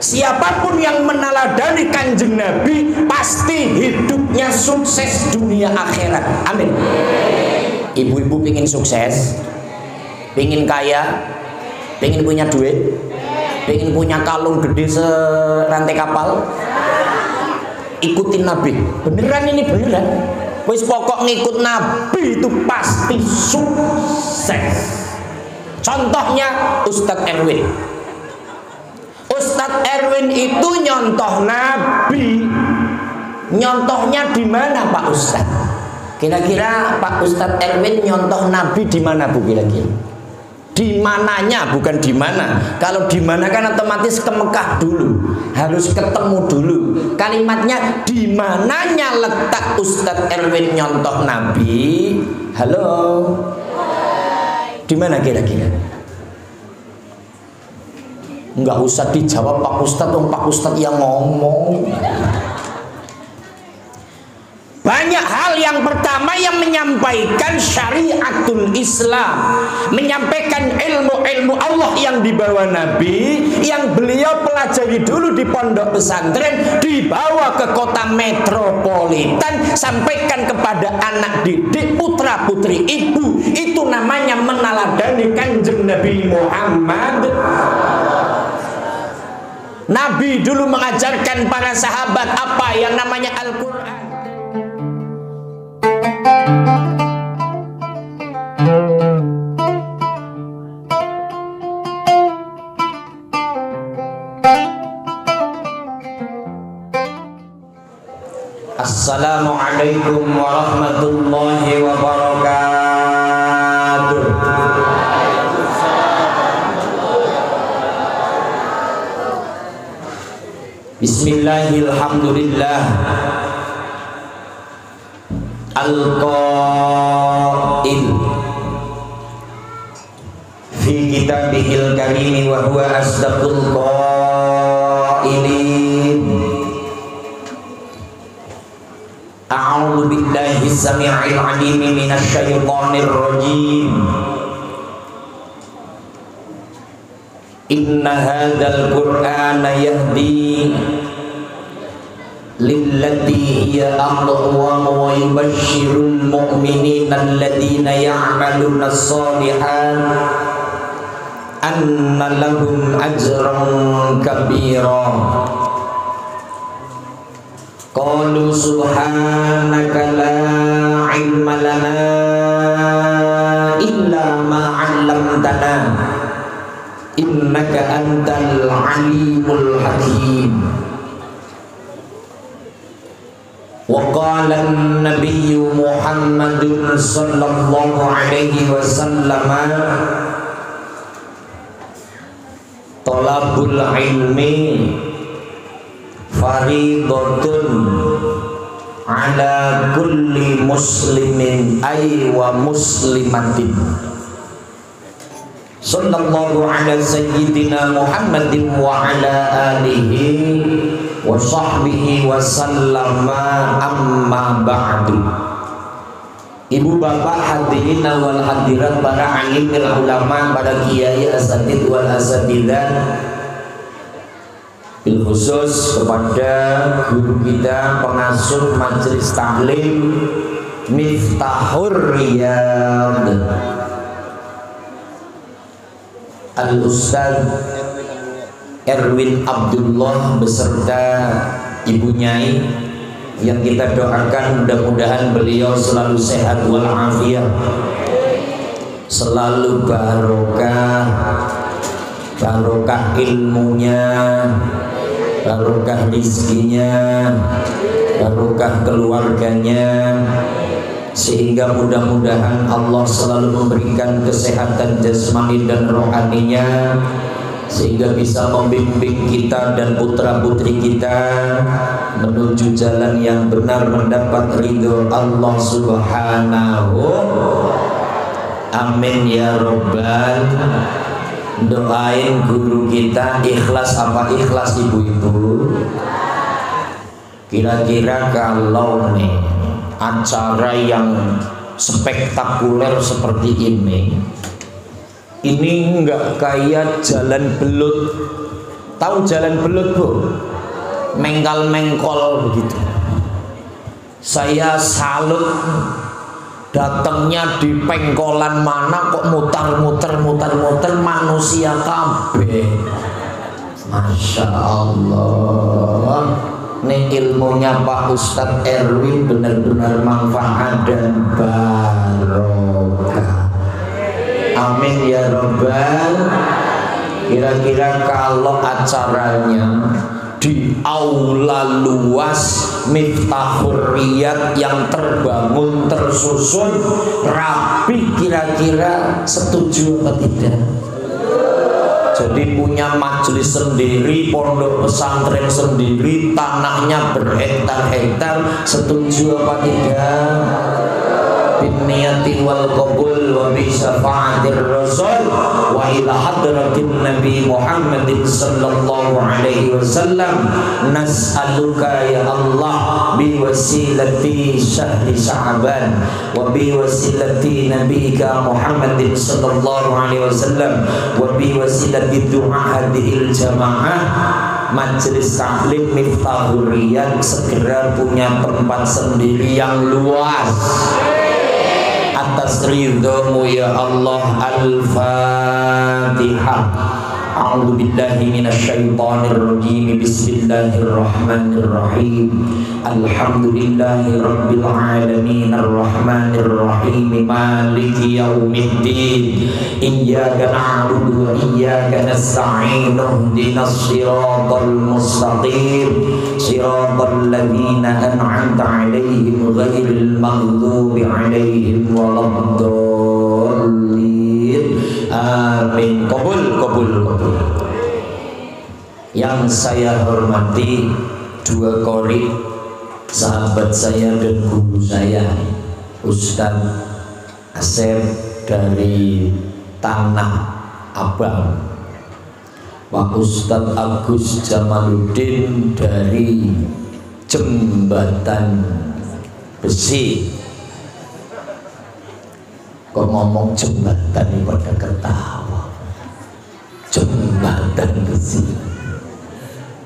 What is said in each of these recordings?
Siapapun yang meneladani Kanjeng Nabi pasti hidupnya sukses dunia akhirat. Amin. Ibu-ibu pingin sukses, pingin kaya, pingin punya duit, pingin punya kalung gede serantai kapal, ikutin Nabi. Beneran ini beneran. Wis pokok ngikut Nabi itu pasti sukses. Contohnya Ustadz Erwin. Ustadz Erwin itu nyontoh Nabi. Nyontohnya di mana Pak Ustadz? Kira-kira Pak Ustadz Erwin nyontoh Nabi di mana Bu kira-kira? Di mananya, bukan di mana. Kalau di mana kan otomatis ke Mekah dulu, harus ketemu dulu. Kalimatnya di mananya letak Ustadz Erwin nyontoh Nabi? Halo, di mana kira-kira? Enggak usah dijawab Pak Ustadz, Pak Ustadz yang ngomong. Banyak hal. Yang pertama yang menyampaikan syariatul Islam, menyampaikan ilmu-ilmu Allah yang dibawa Nabi, yang beliau pelajari dulu di pondok pesantren, dibawa ke kota metropolitan, sampaikan kepada anak didik, putra putri ibu. Itu namanya meneladani Kanjeng Nabi Muhammad. Nabi dulu mengajarkan para sahabat apa yang namanya Al-Quran. Assalamualaikum warahmatullahi wabarakatuh. Bismillahirrahmanirrahim. Al-Qail fi kitabihil karim wa huwa asdaqul qailin. A'udzu billahi samii'il 'aliim minasy syaithaanir rajiim. Inna hadzal qur'ana yahdi lillati hiya aqwam wa yubashshirul mu'minina alladziina ya'maluna as-shalihat anna lahum ajran kabira. Qalu subhanaka la ilma lana illa ma 'allamtana innaka antal alimul hakim. Wa qala an-nabiy Muhammadun sallallahu alaihi wasallam talabul ilmi faridatun ala kulli muslimin ay wa muslimatin. Sallallahu ala sayyidina Muhammadin wa ala alihi wa sahbihi wa sallama, amma ba'du. Ibu bapak hadirin wal hadirat, para alim ulama, para kiai asatid wal asatidah, bil khusus kepada guru kita pengasuh majelis taklim Miftahur Riyad Al-Ustaz Erwin Abdullah beserta Ibu Nyai, yang kita doakan mudah-mudahan beliau selalu sehat walafiat, selalu barokah, barokah ilmunya, barokah rizkinya, barokah keluarganya, sehingga mudah-mudahan Allah selalu memberikan kesehatan jasmani dan rohaninya, sehingga bisa membimbing kita dan putra-putri kita menuju jalan yang benar, mendapat ridho Allah Subhanahu. Amin ya Rabbal. Doain guru kita ikhlas apa ikhlas ibu-ibu? Kira-kira kalau nih acara yang spektakuler seperti ini enggak kayak jalan belut Tahu jalan belut Bu? Mengkal-mengkol begitu. Saya salut, datangnya di pengkolan mana kok mutar-mutar manusia kabeh. Masya Allah. Ini ilmunya Pak Ustadz Erwin benar-benar manfaat dan barokah. Amin ya Rabbal. Kira-kira kalau acaranya di aula luas Miftahul Riyad yang terbangun tersusun rapi, kira-kira setuju apa tidak? Jadi punya majelis sendiri, pondok pesantren sendiri, tanahnya berhektar-hektar, setuju apa tidak? Binniyati wal qabul wa bi syafa'atir rasul wa ila hadratin nabi Muhammadin sallallahu alaihi wasallam nas'aluka ya Allah bi wasilati syahri Sya'ban wa bi wasilati nabiyika Muhammadin sallallahu alaihi wasallam wa bi wasilati du'a hadhil jamaah Majelis Taklim Miftahul Riyad segera punya tempat sendiri yang luas. Atas ridhamu ya Allah. Al-Fatihah. A'udzu billahi minasyaitonir rajim. Bismillahirrahmanirrahim. Alhamdulillahi rabbil alamin arrahmanir rahim maliki yaumiddin. Iyyaka na'budu wa iyyaka nasta'in. Ihdinas siratal mustaqim. Siratal ladzina an'amta 'alaihim ghairil maghdubi 'alaihim waladdallin. Amin. Qabul. Yang saya hormati dua qori, sahabat saya dan guru saya, Ustadz Asep dari Tanah Abang, Pak Ustadz Agus Jamaluddin dari Jembatan Besi. Kok ngomong jembatan ini pada ketawa. Jembatan Besi.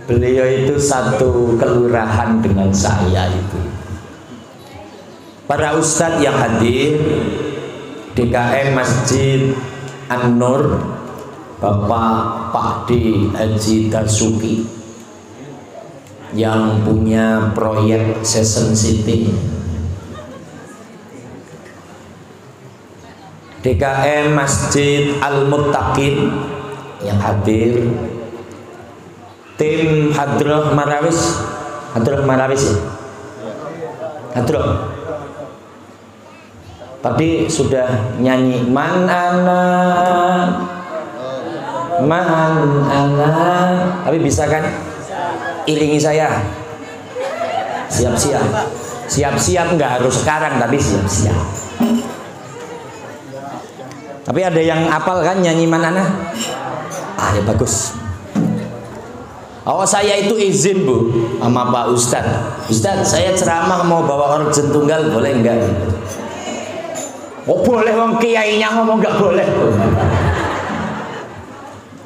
Beliau itu satu kelurahan dengan saya itu. Para ustadz yang hadir, DKM Masjid An-Nur, Bapak Pakdi Haji Dasuki yang punya proyek Session City, DKM Masjid Al-Muttaqin yang hadir, tim Hadroh Marawis ya? Hadroh. Tadi sudah nyanyi Man ana, tapi bisa kan? Iringi saya. Siap-siap nggak harus sekarang, tapi siap-siap. Tapi ada yang apal kan nyanyi Man ana? Ya bagus. Saya itu izin Bu sama Pak Ustadz. Ustadz, saya ceramah mau bawa organ tunggal, boleh enggak? Oh boleh, wong kiainya ngomong enggak boleh.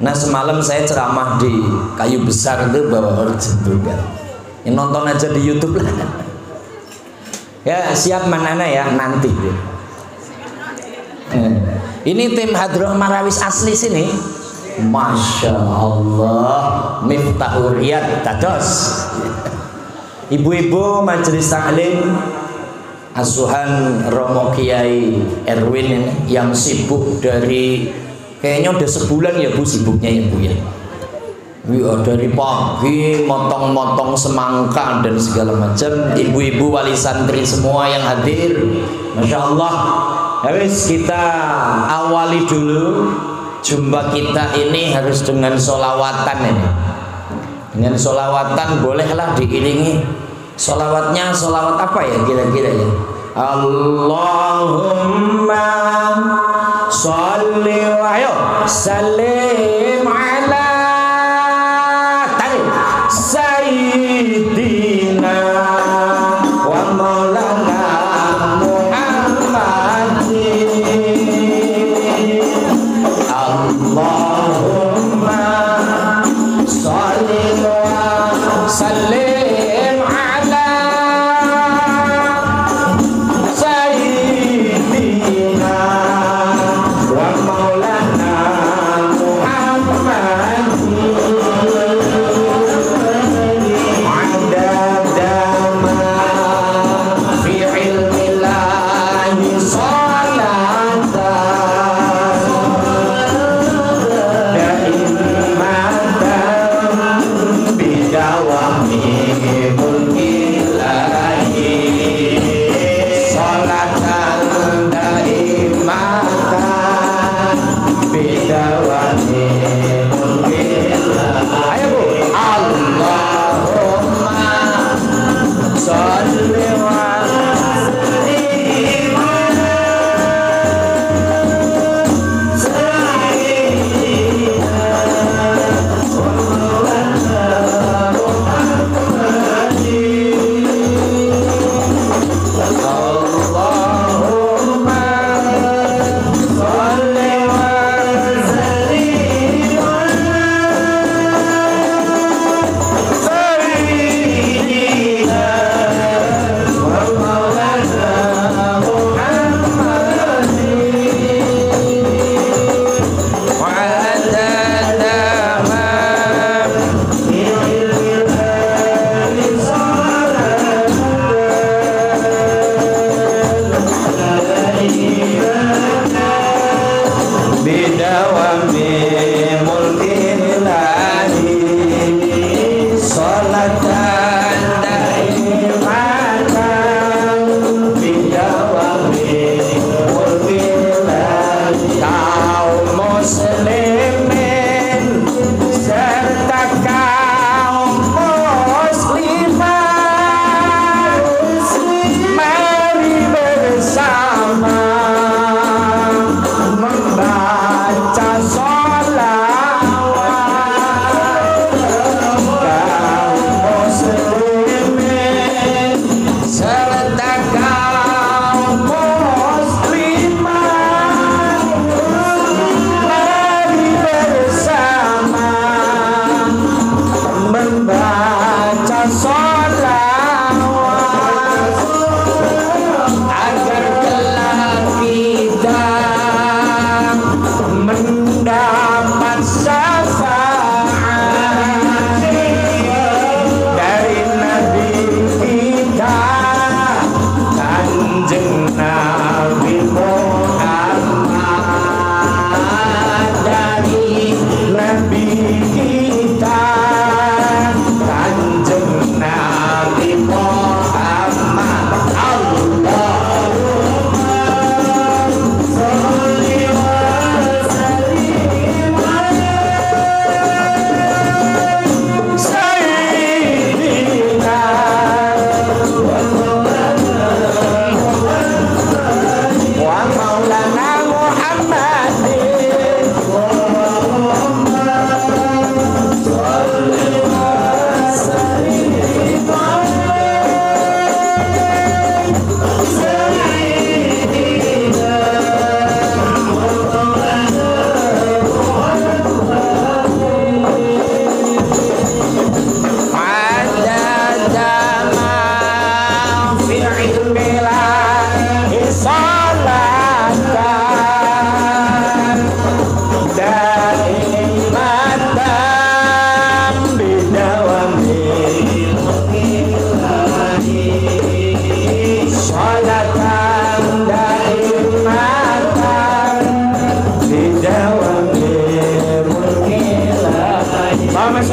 Nah semalam saya ceramah di Kayu Besar itu bawa organ tunggal. Ya, nonton aja di YouTube lah. Ya siap manana ya nanti. Ini tim Hadroh Marawis asli sini. Masya Allah, Miftahul Riyad dados. Ibu-ibu majelis taklim asuhan Romo Kiai Erwin ini, yang sibuk dari kayaknya udah sebulan ya Bu sibuknya ya Bu ya. Dari pagi motong-motong semangka dan segala macam. Ibu-ibu wali santri semua yang hadir, Masya Allah. Habis kita awali dulu. Jumpa kita ini harus dengan solawatan ini. Dengan solawatan bolehlah diiringi. Solawatnya solawat apa ya kira-kira ya? Allahumma sholli wa sallim ala sayyidina wa maulana Allahumma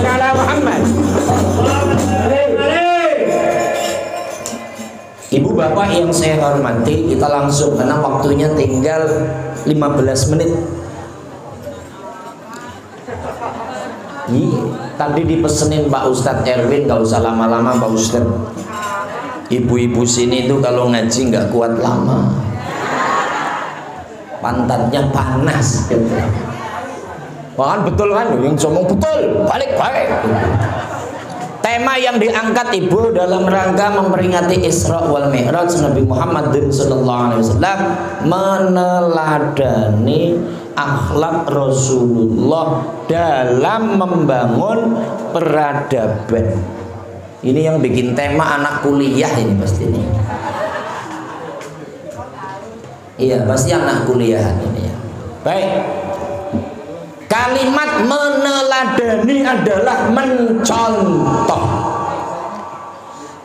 ala Muhammad. Ibu bapak yang saya hormati, kita langsung karena waktunya tinggal 15 menit. Tadi dipesenin Pak Ustadz Erwin gak usah lama-lama Pak Ustadz. Ibu-ibu sini tuh kalau ngaji nggak kuat lama, pantatnya panas gitu. Bahkan betul kan, yang ngomong betul, balik-balik. Tema yang diangkat ibu dalam rangka memperingati Isra wal Mi'raj Nabi Muhammad sallallahu alaihi wasallam, meneladani akhlak Rasulullah dalam membangun peradaban. Ini yang bikin tema anak kuliah ini pasti ini. Iya, pasti anak kuliah ini ya. Baik. Kalimat meneladani adalah mencontoh.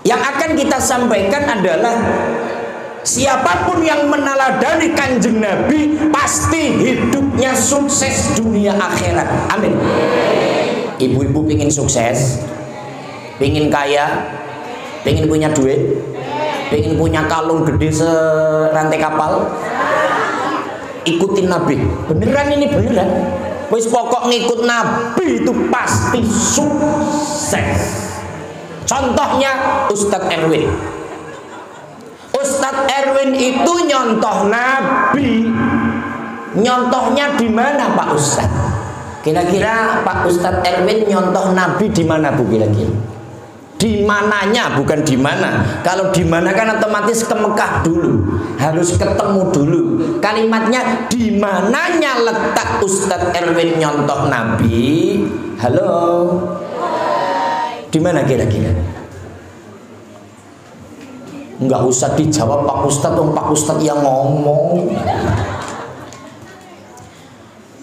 Yang akan kita sampaikan adalah siapapun yang meneladani Kanjeng Nabi pasti hidupnya sukses dunia akhirat. Amin. Ibu-ibu pingin sukses, pingin kaya, pingin punya duit, pingin punya kalung gede serantai kapal, ikutin Nabi. Beneran ini beneran. Wis pokok ngikut Nabi itu pasti sukses. Contohnya Ustadz Erwin. Ustadz Erwin itu nyontoh Nabi. Nyontohnya di mana Pak Ustadz? Kira-kira Pak Ustadz Erwin nyontoh Nabi di mana Bu kira-kira? Di mananya, bukan di mana. Kalau di mana kan otomatis ke Mekah dulu, harus ketemu dulu. Kalimatnya di mananya letak Ustadz Erwin nyontoh Nabi. Halo, di mana kira-kira? Enggak usah dijawab Pak Ustadz, Pak Ustadz yang ngomong.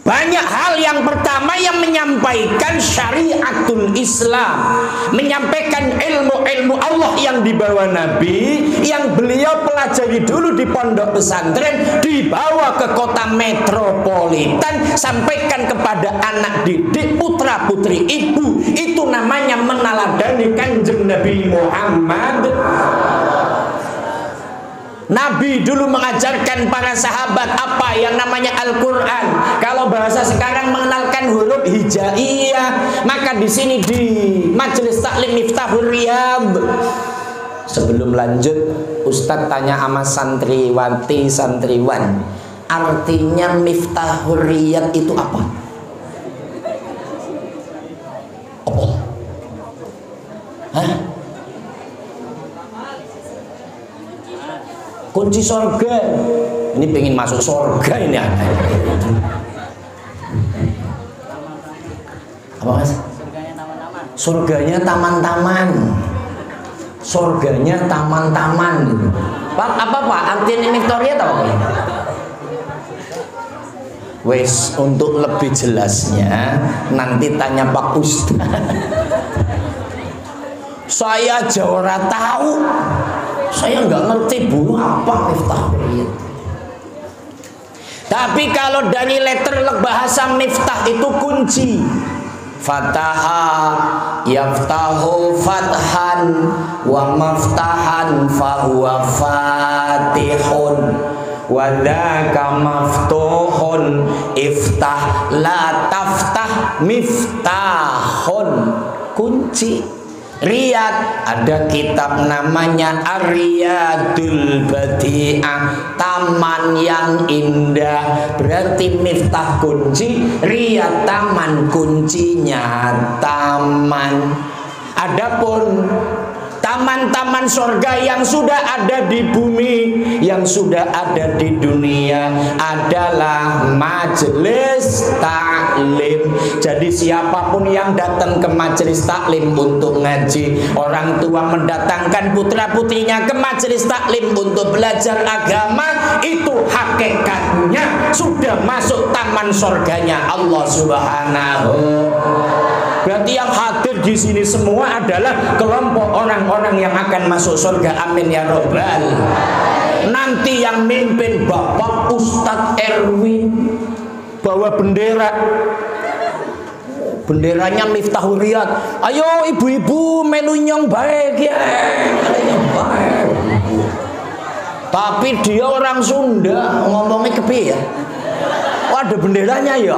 Banyak hal. Yang pertama yang menyampaikan syariatul Islam, menyampaikan ilmu-ilmu Allah yang dibawa Nabi, yang beliau pelajari dulu di pondok pesantren, dibawa ke kota metropolitan, sampaikan kepada anak didik, putra putri ibu. Itu namanya meneladani Kanjeng Nabi Muhammad. Nabi dulu mengajarkan para sahabat apa yang namanya Al-Quran. Kalau bahasa sekarang mengenalkan huruf hijaiyah. Maka di sini di Majelis Taklim Miftahul Riyadh, sebelum lanjut, Ustadz tanya sama santriwati santriwan, artinya Miftahul Riyadh itu apa? Apa? Hah? Kunci surga. Ini pengen masuk surga ini ada. Apa mas? Surganya taman-taman. Surganya taman-taman. Pak, apa Pak? Artinya Victoria atau apa? Wes, untuk lebih jelasnya nanti tanya Pak Ustaz. Saya jawara tahu. Saya nggak ngerti Bu apa Miftahul Riyadh. Tapi kalau dari letterlek bahasa miftah itu kunci. Fataha yaftahu fathan wa maftahan fahuwa fatihun wa dzaka maftuhun iftah la taftah miftahun. Kunci. Riyad, ada kitab namanya Ar-Riyadul Badi'ah, taman yang indah. Berarti miftah kunci, riyad taman, kuncinya taman. Adapun taman-taman surga yang sudah ada di bumi, yang sudah ada di dunia adalah majelis taklim. Jadi siapapun yang datang ke majelis taklim untuk ngaji, orang tua mendatangkan putra-putrinya ke majelis taklim untuk belajar agama, itu hakikatnya sudah masuk taman surganya Allah Subhanahu. Berarti yang hadir di sini semua adalah kelompok orang-orang yang akan masuk surga. Amin ya robbal. Nanti yang mimpin Bapak Ustadz Erwin, bawa bendera. benderanya Miftahul Riyad. Ayo ibu-ibu melu nyong baik ya. Nyong baik. Tapi dia orang Sunda, ngomongnya kepiye ya? Oh, ada benderanya ya.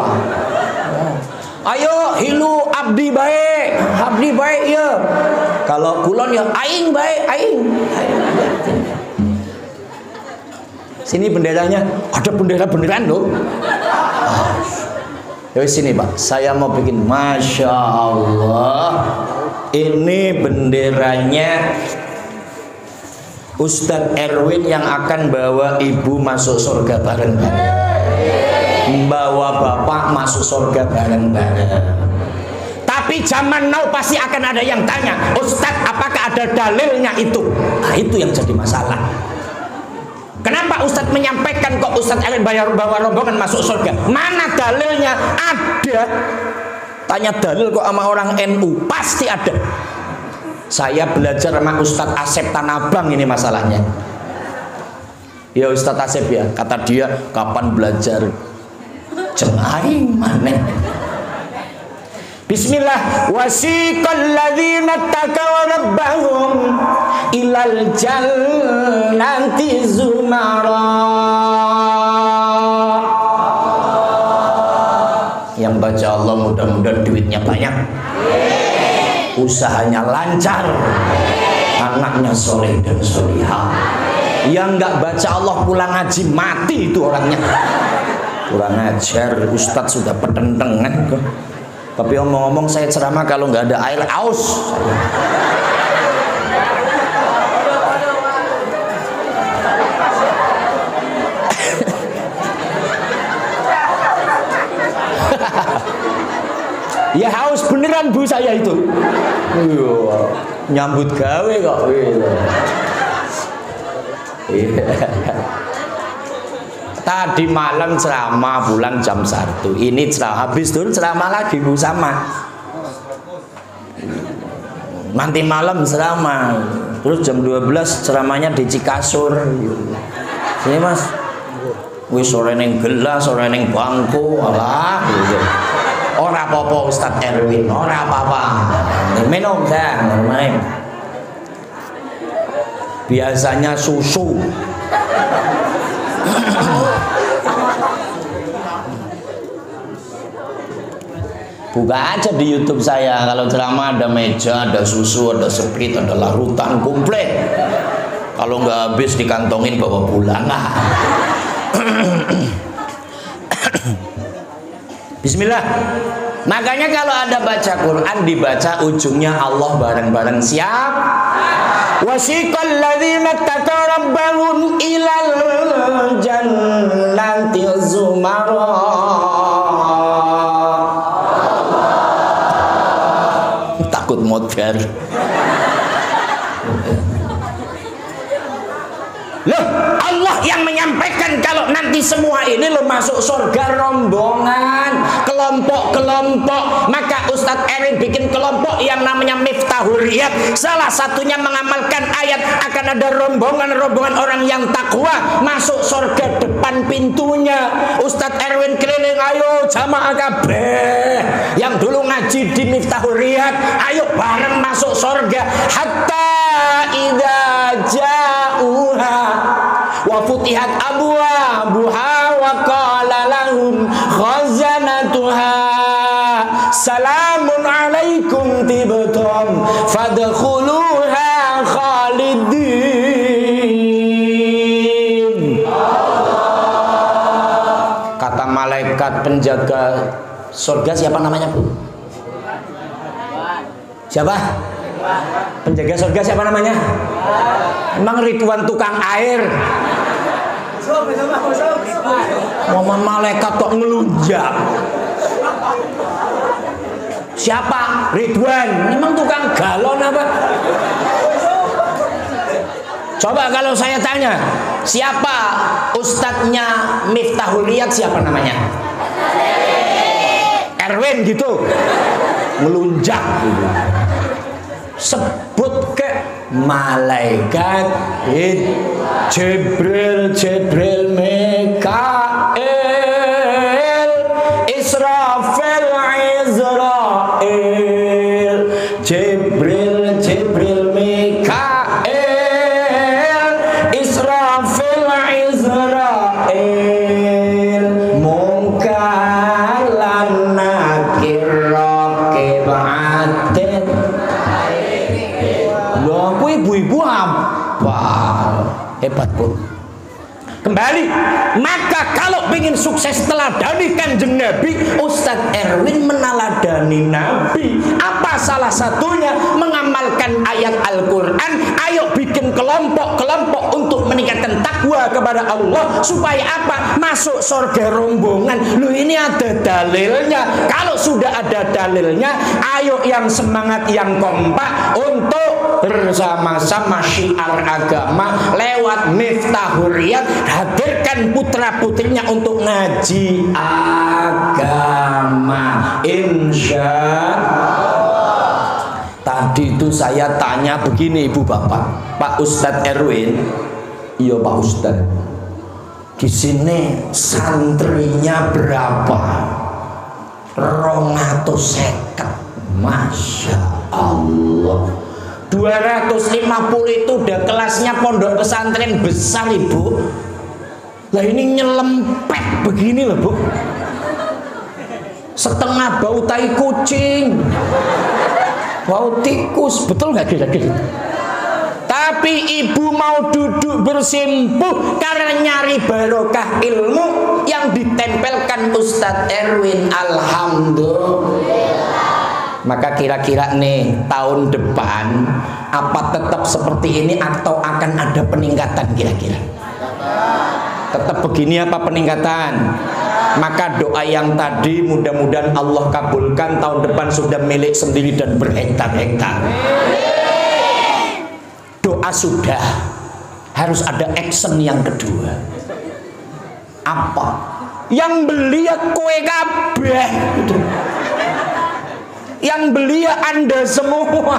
Ayo hilu abdi baik ya. Kalau kulon ya aing baik, aing. Sini benderanya, ada bendera-benderaan loh. Ya sini Pak, saya mau bikin, Masya Allah, ini benderanya Ustadz Erwin yang akan bawa ibu masuk surga bareng-bareng, bawa bapak masuk surga bareng-bareng. Tapi zaman now pasti akan ada yang tanya, Ustadz apakah ada dalilnya itu? Nah itu yang jadi masalah. Kenapa Ustadz menyampaikan kok Ustadz Erwin bawa rombongan masuk surga? Mana dalilnya? Ada. Tanya dalil kok sama orang NU, pasti ada. Saya belajar sama Ustadz Asep Tanabang ini masalahnya. Ya Ustadz Asep ya, kata dia, kapan belajar? Cengaing maneh. Bismillah. Wasiqal ladzina taqaw rabbahum ilal jannati zumara. Yang baca Allah mudah-mudahan duitnya banyak, usahanya lancar, anaknya soleh dan solihah. Yang nggak baca Allah pulang ngaji mati itu orangnya. Kurang ajar, Ustadz sudah petentengan kok. Tapi omong-omong saya ceramah kalau nggak ada air aus. Ya haus beneran bu saya itu. Nyambut gawe kok. Tadi malam ceramah pulang jam 1. Ini ceramah habis dulu ceramah lagi bu sama. Nanti malam ceramah. Terus jam 12 ceramahnya di Cikasur. Sini mas. Wis sore neng gelas, sore neng bangku, alah. Ora apa-apa Ustadz Erwin, ora apa-apa. Minum dah, main. Biasanya susu. Buka aja di YouTube saya, kalau ceramah ada meja, ada susu, ada sprite, ada larutan komplit. Kalau nggak habis dikantongin bawa pulang. Bismillah. Makanya kalau ada baca Quran dibaca ujungnya Allah bareng-bareng. Siap? Wasiqal ladzina taqaw rabbahum ilal jannati zumara. Takut modern. Loh, Allah yang menyampaikan kalau nanti semua ini lo masuk surga rombongan, kelompok-kelompok. Maka Ustadz Erwin bikin kelompok yang namanya Miftahul Riyad. Salah satunya mengamalkan ayat akan ada rombongan-rombongan orang yang takwa masuk surga depan pintunya. Ustadz Erwin keliling, ayo jamaah kabeh yang dulu ngaji di Miftahul Riyad, ayo bareng masuk surga. Hatta idza ja'uha wa futihat abwabuha wa qala lahum khazanatuha salamun alaikum tibtum fadkhuluha khalidin. Kata malaikat penjaga surga, siapa namanya bu? Siapa? Penjaga surga siapa namanya? Emang Ridwan tukang air? Momen malaikat kok ngelunjak. Siapa? Ridwan. Emang tukang galon apa? Coba kalau saya tanya, siapa ustadznya Miftahul Riyad, siapa namanya? Erwin gitu. Ngelunjak gitu. Sebut ke malaikat Jibril, Mikail, Israfil, Izrail. Jibril, Mikael, Israfil, Israel, Munkar lan Nakir, Raqib, Atid. Loh, aku ibu-ibu apa? Hebat, Bu. Kembali, maka kalau ingin sukses teladani Kanjeng Nabi, Ustadz Erwin meneladani Nabi. Apa salah satunya? Mengamalkan ayat Al-Quran. Ayo bikin kelompok-kelompok untuk meningkatkan takwa kepada Allah. Supaya apa? Masuk surga rombongan. Loh, ini ada dalilnya. Kalau sudah ada dalilnya, ayo yang semangat, yang kompak untuk bersama-sama syiar agama lewat Miftahul Riyad. Hadirkan putra-putrinya untuk ngaji agama, insya Allah. Tadi itu saya tanya begini, Ibu Bapak, Pak Ustadz Erwin. Iya Pak Ustadz, di sini santrinya berapa? 250. Masya Allah. 250 itu udah kelasnya pondok pesantren besar, Ibu. Lah ini nyelempet begini loh, Bu. Setengah bau tai kucing, bau tikus, betul nggak kira-kira? Tapi ibu mau duduk bersimpuh karena nyari barokah ilmu yang ditempelkan Ustadz Erwin. Alhamdulillah. Maka kira-kira nih tahun depan apa tetap seperti ini atau akan ada peningkatan kira-kira? Tetap begini apa peningkatan? Maka doa yang tadi mudah-mudahan Allah kabulkan, tahun depan sudah milik sendiri dan berhektar-hektar. Doa sudah, harus ada action yang kedua. Apa? Yang belia kowe kabeh. Yang belia Anda semua.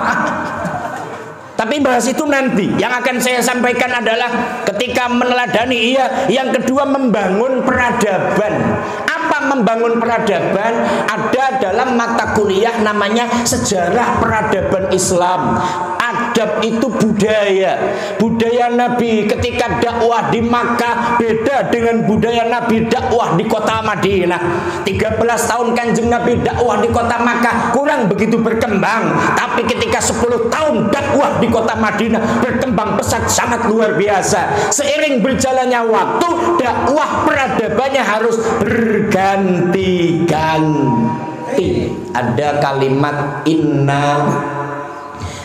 Tapi bahas itu nanti. Yang akan saya sampaikan adalah ketika meneladani, iya. Yang kedua membangun peradaban. Apa membangun peradaban? Ada dalam mata kuliah namanya sejarah peradaban Islam. Adab itu budaya. Budaya Nabi ketika dakwah di Makkah beda dengan budaya Nabi dakwah di kota Madinah. 13 tahun Kanjeng Nabi dakwah di kota Makkah kurang begitu berkembang. Tapi ketika 10 tahun dakwah di kota Madinah berkembang pesat, sangat luar biasa. Seiring berjalannya waktu, dakwah peradabannya harus berganti-ganti. Ada kalimat inna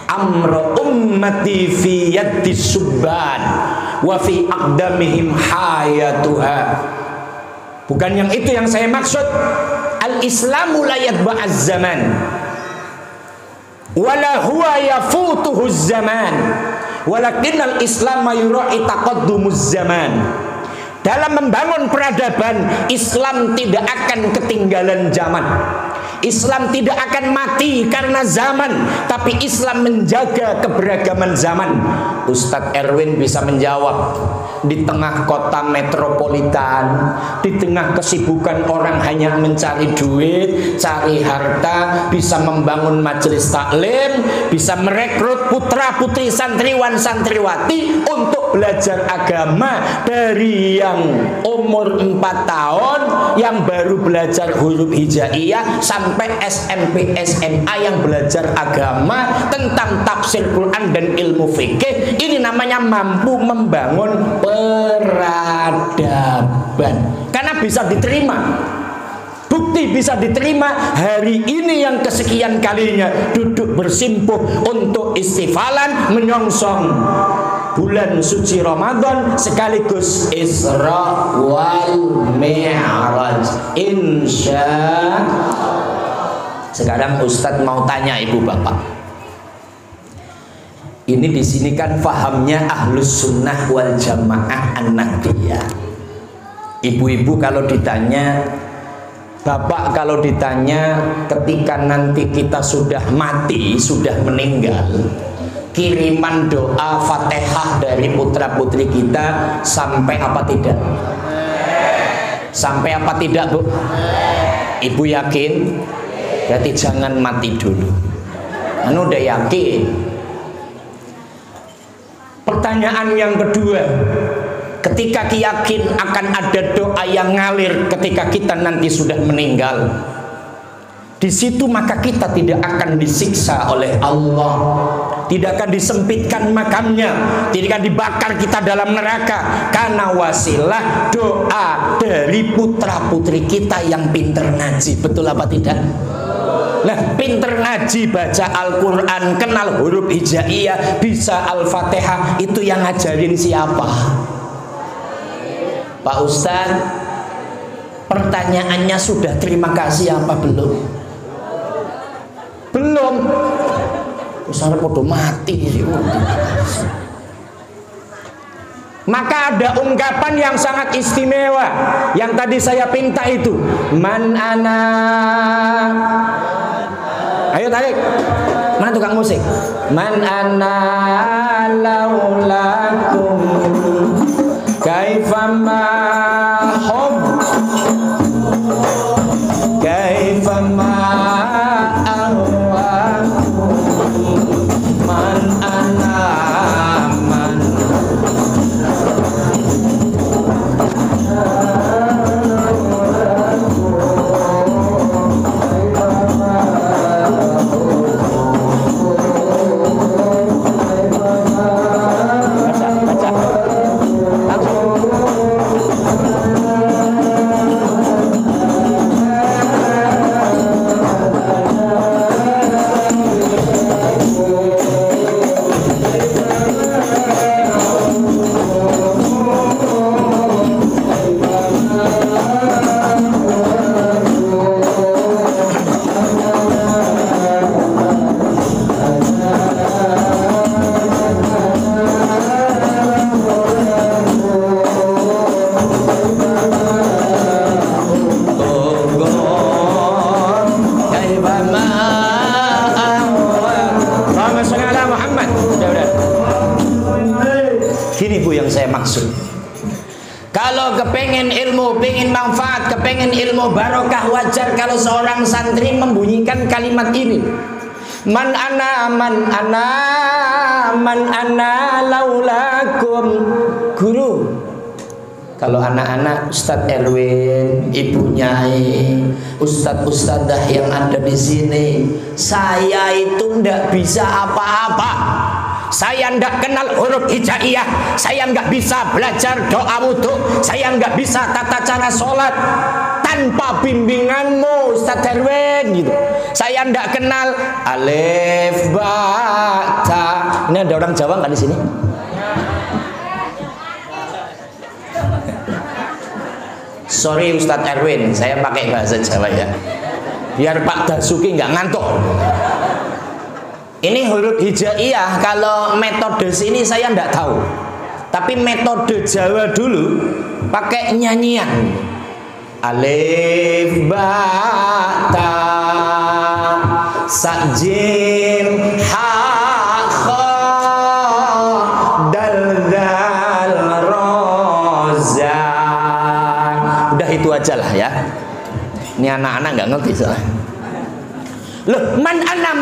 amra ummati fi yaddi subban wa fi aqdamihim hayatuha. Bukan yang itu yang saya maksud. Al-Islamu la yatba'az zaman wala huwa yafutuhuz zaman walakinnal Islam yura'i taqaddumuz zaman. Dalam membangun peradaban, Islam tidak akan ketinggalan zaman. Islam tidak akan mati karena zaman, tapi Islam menjaga keberagaman zaman. Ustadz Erwin bisa menjawab. Di tengah kota metropolitan, di tengah kesibukan orang hanya mencari duit, cari harta, bisa membangun majelis taklim, bisa merekrut putra-putri santriwan santriwati untuk belajar agama dari yang umur 4 tahun, yang baru belajar huruf hijaiyah, sampai SMP SMA yang belajar agama tentang tafsir Quran dan ilmu fikih. Ini namanya mampu membangun peradaban. Karena bisa diterima. Bukti bisa diterima hari ini yang kesekian kalinya duduk bersimpuh untuk istighfalan menyongsong bulan suci Ramadan sekaligus Isra wal Mi'raj. Insya Allah. Sekarang Ustadz mau tanya ibu bapak. Ini di sini kan fahamnya Ahlus Sunnah wal Jamaah An-Nahdiyah. Ibu-ibu kalau ditanya, bapak kalau ditanya ketika nanti kita sudah mati, sudah meninggal, kiriman doa Fatihah dari putra-putri kita sampai apa tidak? Sampai apa tidak, Bu? Ibu yakin? Berarti jangan mati dulu. Anu udah yakin. Pertanyaan yang kedua, ketika yakin akan ada doa yang ngalir ketika kita nanti sudah meninggal, di situ maka kita tidak akan disiksa oleh Allah, tidak akan disempitkan makamnya, tidak akan dibakar kita dalam neraka, karena wasilah doa dari putra putri kita yang pinter ngaji. Betul apa tidak? Nah, pinter ngaji, baca Al-Quran, kenal huruf hijaiyah, bisa Al-Fatihah, itu yang ngajarin siapa? Pak Ustadz, pertanyaannya sudah terima kasih apa belum? Belum. Usahanya podo mati. Maka ada ungkapan yang sangat istimewa yang tadi saya pinta itu. Man ana. Ayo tarik. Mana tukang musik? Man ana laulakum kaifama hub kaifama ahwakum man ana man. Gini Bu yang saya maksud. Kalau kepengen ilmu, pengen manfaat, kepengen ilmu barokah, wajar kalau seorang santri membunyikan kalimat ini. Man ana man ana man ana laulakum. Guru, kalau anak-anak Ustadz Erwin, Ibu Nyai, Ustadz-ustadzah yang ada di sini, saya itu ndak bisa apa-apa. Saya ndak kenal huruf hijaiyah, saya nggak bisa belajar doa wudhu, saya nggak bisa tata cara sholat tanpa bimbinganmu Ustadz Erwin gitu. Saya ndak kenal alif ba ta. Ini ada orang Jawa nggak di sini? Sorry Ustadz Erwin, saya pakai bahasa Jawa ya, biar Pak Dasuki nggak ngantuk. Ini huruf hijaiyah, kalau metode sini saya nggak tahu, tapi metode Jawa dulu pakai nyanyian. Alif ba ta sa jim ha kha dal dal ro za. Udah itu aja lah ya. Ini anak-anak nggak ngerti soalnya. Loh, man ana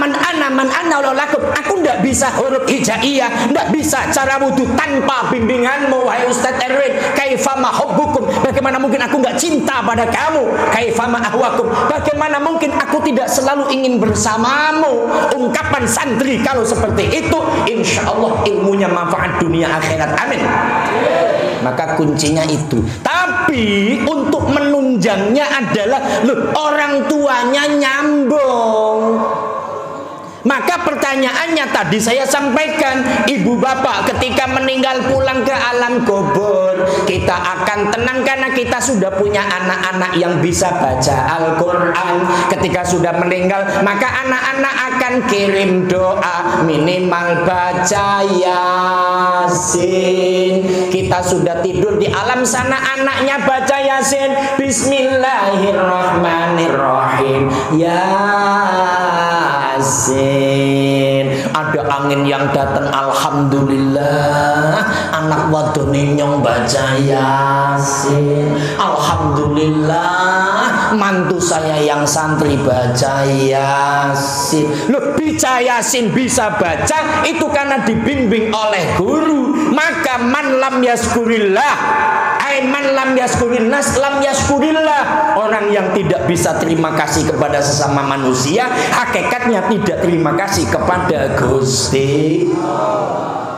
lakum. Aku ndak bisa huruf hijaiyah, ndak bisa cara wudhu tanpa bimbinganmu wahai Ustadz Erwin. Kaifama hubbukum, bagaimana mungkin aku nggak cinta pada kamu? Kaifama ahwakum, bagaimana mungkin aku tidak selalu ingin bersamamu? Ungkapan santri kalau seperti itu, insya Allah ilmunya manfaat dunia akhirat, amin. Maka kuncinya itu. Tapi untuk menunjangnya adalah loh, orang tuanya nyambung. Maka pertanyaannya tadi saya sampaikan, ibu bapak ketika meninggal pulang ke alam kubur, kita akan tenang karena kita sudah punya anak-anak yang bisa baca Al-Quran. Ketika sudah meninggal, maka anak-anak akan kirim doa, minimal baca Yasin. Kita sudah tidur di alam sana, anaknya baca Yasin. Bismillahirrahmanirrahim. Yasin. Ada angin yang datang, alhamdulillah. Anak wadone nyong baca Yasin, alhamdulillah. mantu saya yang santri baca Yasin. Lebih baca Yasin bisa baca itu karena dibimbing oleh guru. Maka man lam yaskurillah, man lam yaskurin nas lam yaskurillah. Orang yang tidak bisa terima kasih kepada sesama manusia, hakikatnya tidak terima kasih kepada Gusti.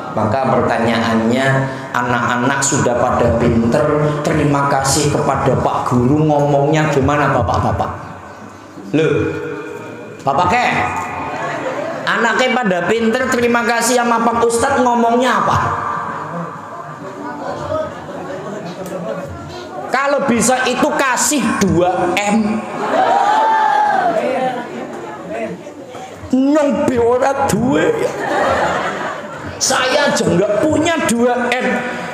Maka pertanyaannya, anak-anak sudah pada pinter, terima kasih kepada Pak Guru, ngomongnya gimana bapak-bapak? Loh, bapak ke? Anaknya pada pinter, terima kasih sama Pak Ustadz, ngomongnya apa? Kalau bisa itu kasih 2M. Nyombe ora duwe. Saya aja nggak punya 2M.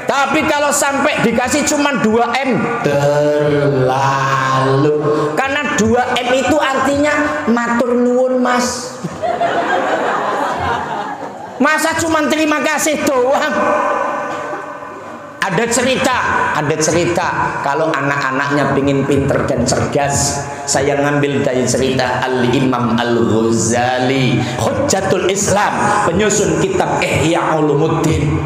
Tapi kalau sampai dikasih cuma 2M, terlalu. Karena 2M itu artinya matur nuwun mas. Masa cuma terima kasih doang? Ada cerita kalau anak-anaknya pingin pinter dan cerdas, saya ngambil dari cerita Al-Imam Al-Ghazali, Hujjatul Islam, penyusun kitab Ihya Ulumuddin.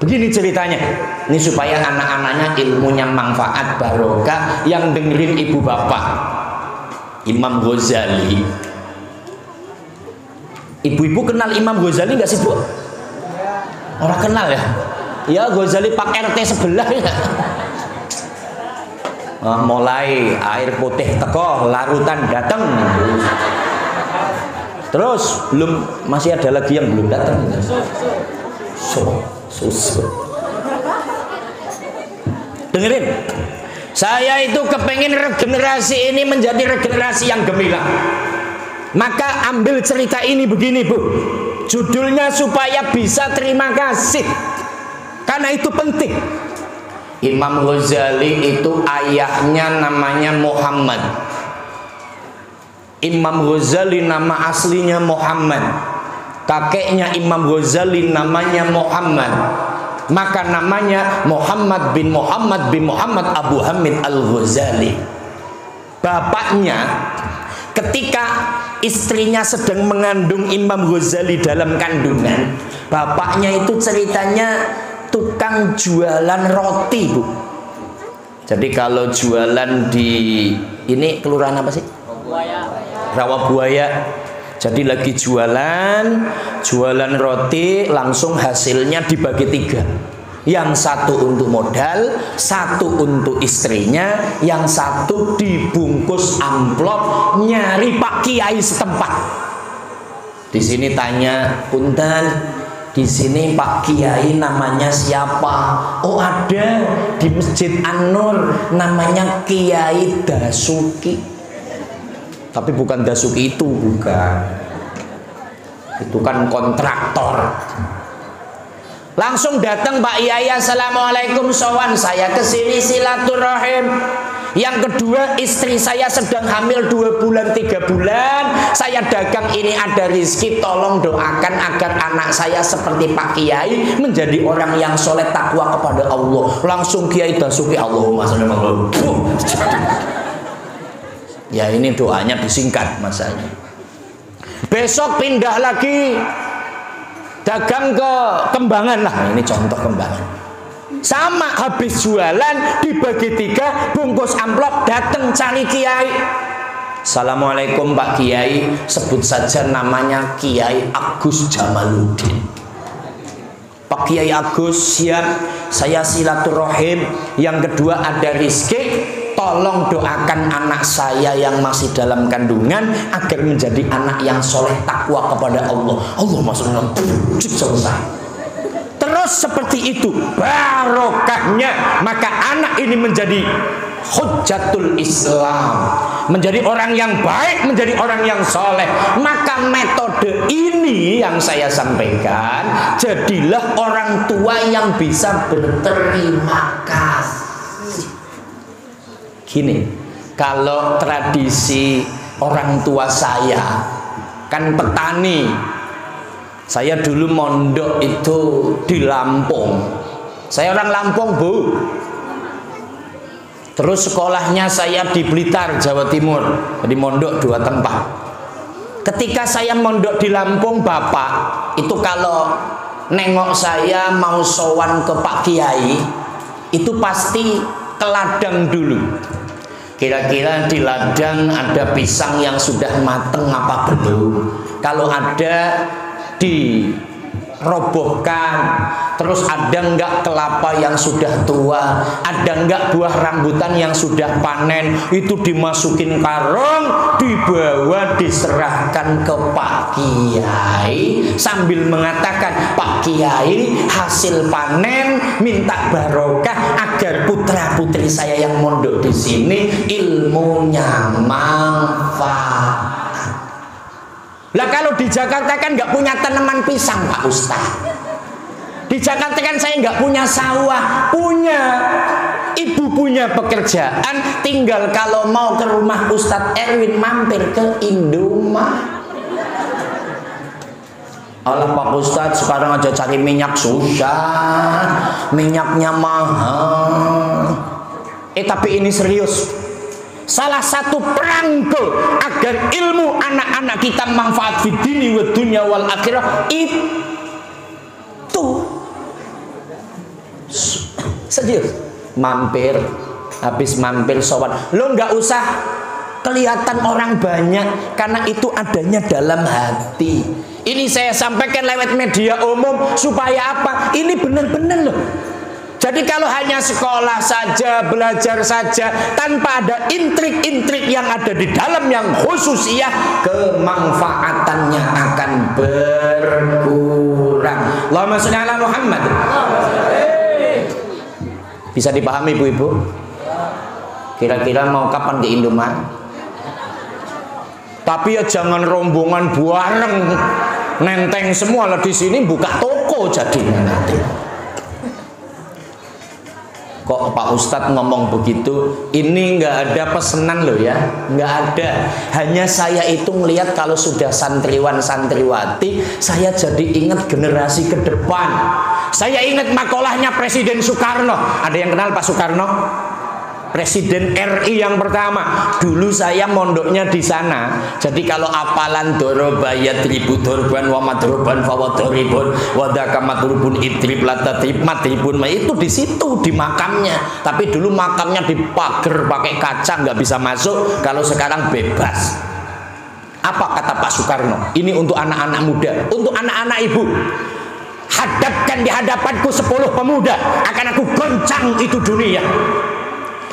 Begini ceritanya, ini supaya anak-anaknya ilmunya manfaat barokah, yang dengerin ibu bapak. Imam Ghazali, ibu-ibu kenal Imam Ghazali nggak sih Bu? Orang kenal ya? Ya Ghazali Pak RT sebelah ya. Mulai air putih teko, larutan datang. Terus belum, masih ada lagi yang belum datang. Susu. Dengerin, saya itu kepengen regenerasi ini menjadi regenerasi yang gemilang. Maka ambil cerita ini begini Bu, judulnya supaya bisa terima kasih. Karena itu penting. Imam Ghazali itu ayahnya namanya Muhammad. Imam Ghazali nama aslinya Muhammad. Kakeknya Imam Ghazali namanya Muhammad. Maka namanya Muhammad bin Muhammad Abu Hamid Al-Ghazali. Bapaknya ketika istrinya sedang mengandung Imam Ghazali dalam kandungan, bapaknya itu ceritanya tukang jualan roti Bu. Jadi kalau jualan di ini kelurahan apa sih? Rawabuaya. Jadi lagi jualan roti, langsung hasilnya dibagi 3. Yang satu untuk modal, satu untuk istrinya, yang satu dibungkus amplop nyari Pak Kiai setempat. Di sini tanya, punten, di sini Pak Kiai namanya siapa? Oh ada di Masjid An-Nur, namanya Kiai Dasuki. Tapi bukan Dasuki itu, bukan. Itu kan kontraktor. Langsung datang Pak Kiai, assalamualaikum, sowan saya kesini silaturahim. Yang kedua, istri saya sedang hamil 2 bulan 3 bulan. Saya dagang ini ada rizki, tolong doakan agar anak saya seperti Pak Kiai menjadi orang yang soleh takwa kepada Allah. Langsung Kiai Dasuki, Allahumma sholli ala Muhammad. Ya ini doanya disingkat masanya. Besok pindah lagi dagang ke Kembangan lah. Ini contoh Kembangan. Sama habis jualan dibagi 3, bungkus amplop, datang cari Kiai. Assalamualaikum Pak Kiai, sebut saja namanya Kiai Agus Jamaluddin. Pak Kiai Agus, siap, saya silaturahim. Yang kedua ada rizki, tolong doakan anak saya yang masih dalam kandungan agar menjadi anak yang soleh takwa kepada Allah. Allah masuknya selesai. Terus seperti itu barokahnya, maka anak ini menjadi hujjatul Islam, menjadi orang yang baik, menjadi orang yang soleh. Maka metode ini yang saya sampaikan, jadilah orang tua yang bisa berterima kasih. Gini, kalau tradisi orang tua saya kan petani. Saya dulu mondok itu di Lampung. Saya orang Lampung Bu. Terus sekolahnya saya di Blitar, Jawa Timur. Jadi mondok 2 tempat. Ketika saya mondok di Lampung, bapak itu kalau nengok saya mau sowan ke Pak Kiai, itu pasti ke ladang dulu. Kira-kira di ladang ada pisang yang sudah mateng apa belum? Kalau ada, dirobohkan. Terus ada enggak kelapa yang sudah tua? Ada enggak buah rambutan yang sudah panen? Itu dimasukin karung, dibawa diserahkan ke Pak Kiai sambil mengatakan, Pak Kiai, hasil panen minta barokah agar putra putri saya yang mondok di sini ilmunya manfaat. Lah kalau di Jakarta kan nggak punya tanaman pisang, Pak Ustadz. Di Jakarta kan saya nggak punya sawah, punya. Ibu punya pekerjaan, tinggal kalau mau ke rumah Ustadz Erwin mampir ke Indomaret. Allah Pak Ustadz, sekarang aja cari minyak susah, minyaknya mahal. Tapi ini serius. Salah satu perangkul agar ilmu anak-anak kita manfaat fi dini wa dunya wal akhirah itu serius. Mampir, habis mampir sowan, lo nggak usah kelihatan orang banyak, karena itu adanya dalam hati. Ini saya sampaikan lewat media umum supaya apa? Ini benar-benar loh. Jadi kalau hanya sekolah saja, belajar saja, tanpa ada intrik-intrik yang ada di dalam yang khususiyah, kemanfaatannya akan berkurang. Allahumma sholli ala Muhammad. Bisa dipahami ibu-ibu? Kira-kira mau kapan ke Indomaret? Tapi ya jangan rombongan bareng, nenteng semua lah di sini, buka toko jadinya nanti. Kok Pak Ustadz ngomong begitu? Ini nggak ada pesenan loh ya, nggak ada. Hanya saya itu ngelihat kalau sudah santriwan santriwati, saya jadi ingat generasi ke depan. Saya ingat makolahnya Presiden Soekarno. Ada yang kenal Pak Soekarno? Presiden RI yang pertama. Dulu saya mondoknya di sana. Jadi kalau apalan doroba yadribu dorban wa madroban fawadoribun wadaka madrubun idrib latatrib madribun, itu di situ di makamnya. Tapi dulu makamnya dipager pakai kaca, nggak bisa masuk. Kalau sekarang bebas. Apa kata Pak Soekarno? Ini untuk anak-anak muda, untuk anak-anak ibu. Hadapkan di hadapanku 10 pemuda, akan aku goncang itu dunia.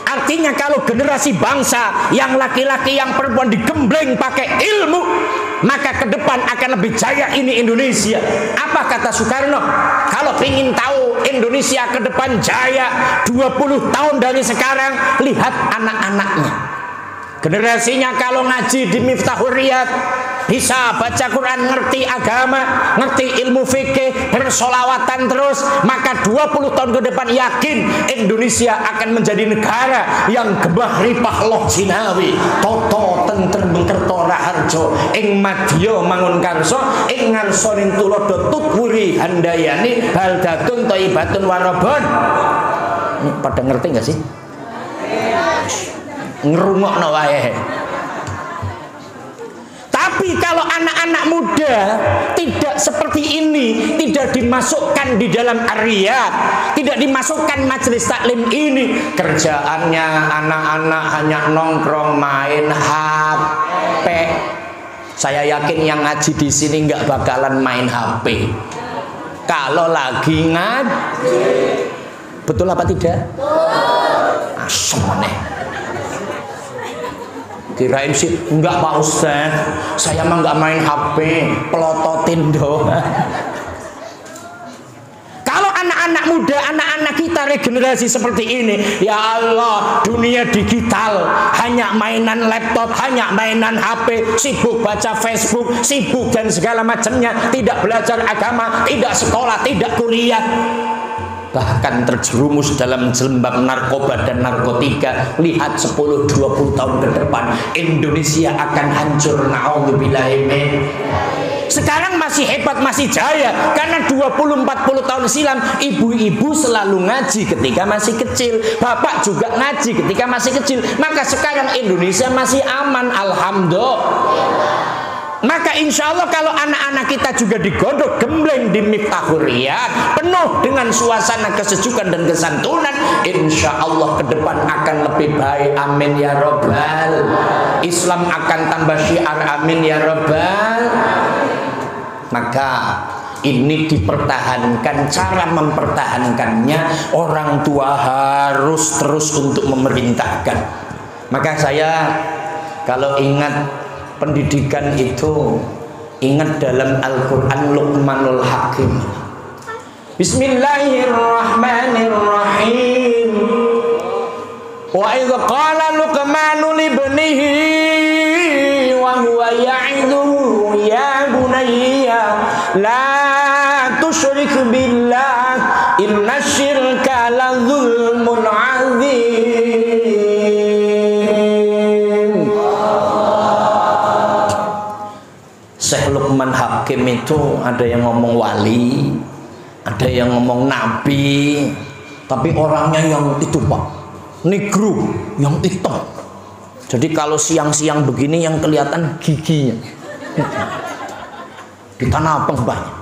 Artinya kalau generasi bangsa yang laki-laki yang perempuan digembleng pakai ilmu, maka ke depan akan lebih jaya ini Indonesia. Apa kata Soekarno? Kalau ingin tahu Indonesia ke depan jaya 20 tahun dari sekarang, lihat anak-anaknya. Generasinya kalau ngaji di Miftahul Riyad, bisa baca Quran, ngerti agama, ngerti ilmu fikih, bersolawatan terus, maka 20 tahun ke depan yakin Indonesia akan menjadi negara yang gemah ripah loh jinawi, toto tentrem kerto raharjo, ing madya mangun karso, ing ngarsoning tulodo tutwuri handayani baldatun thayyibatun warabon. Pada ngerti nggak sih? Ngerungokno wae. Tapi kalau anak-anak muda tidak seperti ini, tidak dimasukkan di dalam Ar-Riyad, tidak dimasukkan majelis taklim ini, kerjaannya anak-anak hanya nongkrong main HP. Saya yakin yang ngaji di sini nggak bakalan main HP. Kalau lagi ngaji, betul apa tidak? Asem aneh. Kirain sih, enggak Pak Ustaz, saya mah enggak main HP, pelototin doang. Kalau anak-anak muda, anak-anak kita regenerasi seperti ini, ya Allah, dunia digital, hanya mainan laptop, hanya mainan HP, sibuk baca Facebook, sibuk dan segala macamnya, tidak belajar agama, tidak sekolah, tidak kuliah. Bahkan terjerumus dalam jelembab narkoba dan narkotika. Lihat 10-20 tahun ke depan Indonesia akan hancur. Na'udzubillahi min. Sekarang masih hebat, masih jaya. Karena 20-40 tahun silam ibu-ibu selalu ngaji ketika masih kecil, bapak juga ngaji ketika masih kecil. Maka sekarang Indonesia masih aman, alhamdulillah. Maka insya Allah kalau anak-anak kita juga digodok gembleng di Miftahul Riyadh, penuh dengan suasana kesejukan dan kesantunan, insya Allah ke depan akan lebih baik. Amin ya Rabbal. Islam akan tambah syiar. Amin ya Rabbal. Maka ini dipertahankan. Cara mempertahankannya, orang tua harus terus untuk memerintahkan. Maka saya kalau ingat pendidikan itu, ingat dalam Al-Quran Luqmanul Hakim. Bismillahirrahmanirrahim. Wa idh qala Luqmanu libnihi wa huwa ya'idhuhu ya bunayya la tusyrik billah inna syirka la zulmun 'adzim. Syekh Luqman Hakim itu ada yang ngomong wali, ada yang ngomong nabi, tapi orangnya yang itu Pak, negro, yang hitam. Jadi kalau siang-siang begini yang kelihatan giginya di tanah abang banyak.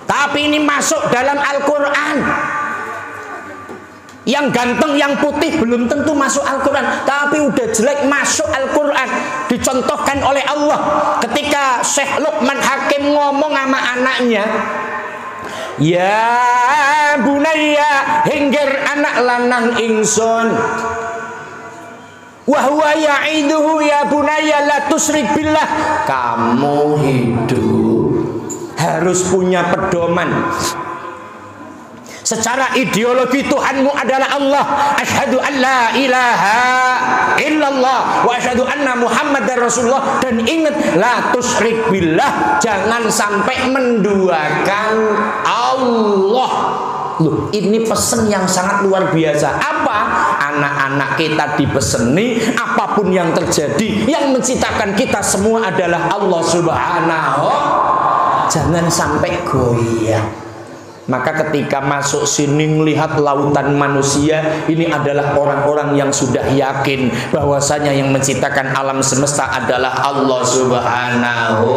Tapi ini masuk dalam Al-Quran. Yang ganteng, yang putih belum tentu masuk Al-Quran, tapi udah jelek masuk Al-Quran. Dicontohkan oleh Allah ketika Syekh Luqman Hakim ngomong sama anaknya, ya bunayya, hinggir anak lanang ingsun, wa huwa ya'iduhu ya bunayya la tusyrik billah. Kamu hidup harus punya pedoman. Secara ideologi Tuhanmu adalah Allah. Asyhadu an la ilaha illallah wa asyhadu anna Muhammadar Rasulullah. Dan ingat, la tusyrik billah, jangan sampai menduakan Allah. Loh, ini pesan yang sangat luar biasa. Apa? Anak-anak kita dipeseni, apapun yang terjadi, yang menciptakan kita semua adalah Allah Subhanahu. Jangan sampai goyah. Maka ketika masuk sini melihat lautan manusia, ini adalah orang-orang yang sudah yakin bahwasanya yang menciptakan alam semesta adalah Allah Subhanahu.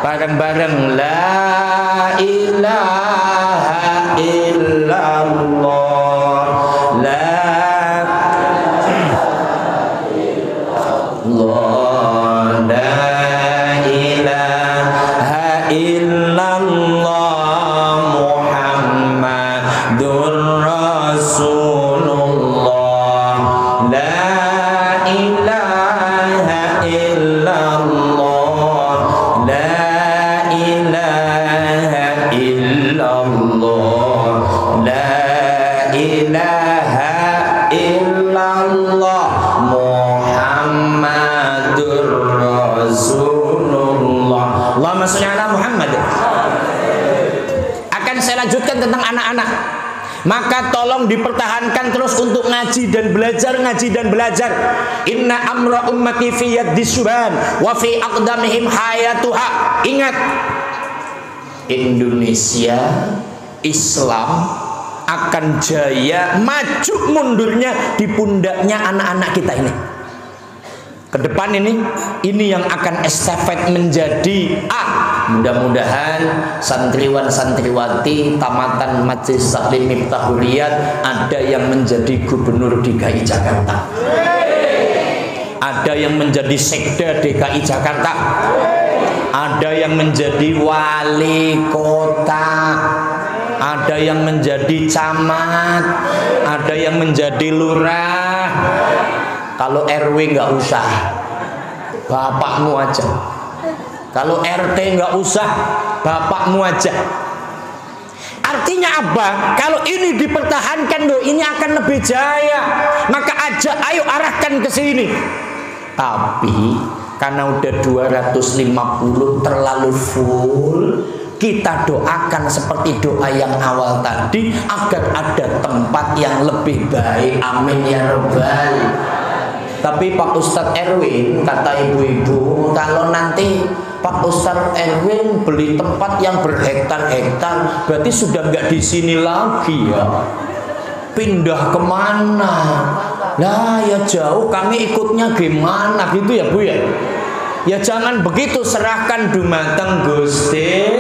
Bareng-bareng la ilaha illallah, la ilaha illallah. Tentang anak-anak, maka tolong dipertahankan terus untuk ngaji dan belajar, ngaji dan belajar. Inna amra ummati fi yaddi subhan wa fi aqdamihim hayatuha. Ingat, Indonesia Islam akan jaya maju mundurnya di pundaknya anak-anak kita ini. Ke depan ini yang akan estafet menjadi mudah-mudahan santriwan-santriwati tamatan Majelis Taklim Miftahul Riyadh ada yang menjadi gubernur DKI Jakarta, ada yang menjadi sekda DKI Jakarta, ada yang menjadi wali kota, ada yang menjadi camat, ada yang menjadi lurah. Kalau RW nggak usah, bapakmu aja. Kalau RT nggak usah, bapakmu aja. Artinya apa? Kalau ini dipertahankan loh, ini akan lebih jaya. Maka aja, ayo arahkan ke sini. Tapi karena udah 250 terlalu full, kita doakan seperti doa yang awal tadi agar ada tempat yang lebih baik. Amin ya Rabbal. Tapi Pak Ustadz Erwin, kata ibu-ibu, kalau nanti Pak Ustadz Erwin beli tempat yang berhektar-hektar, berarti sudah nggak di sini lagi ya? Pindah kemana? Lah ya jauh, kami ikutnya gimana gitu ya Bu ya? Ya jangan begitu, serahkan dumateng Gusti.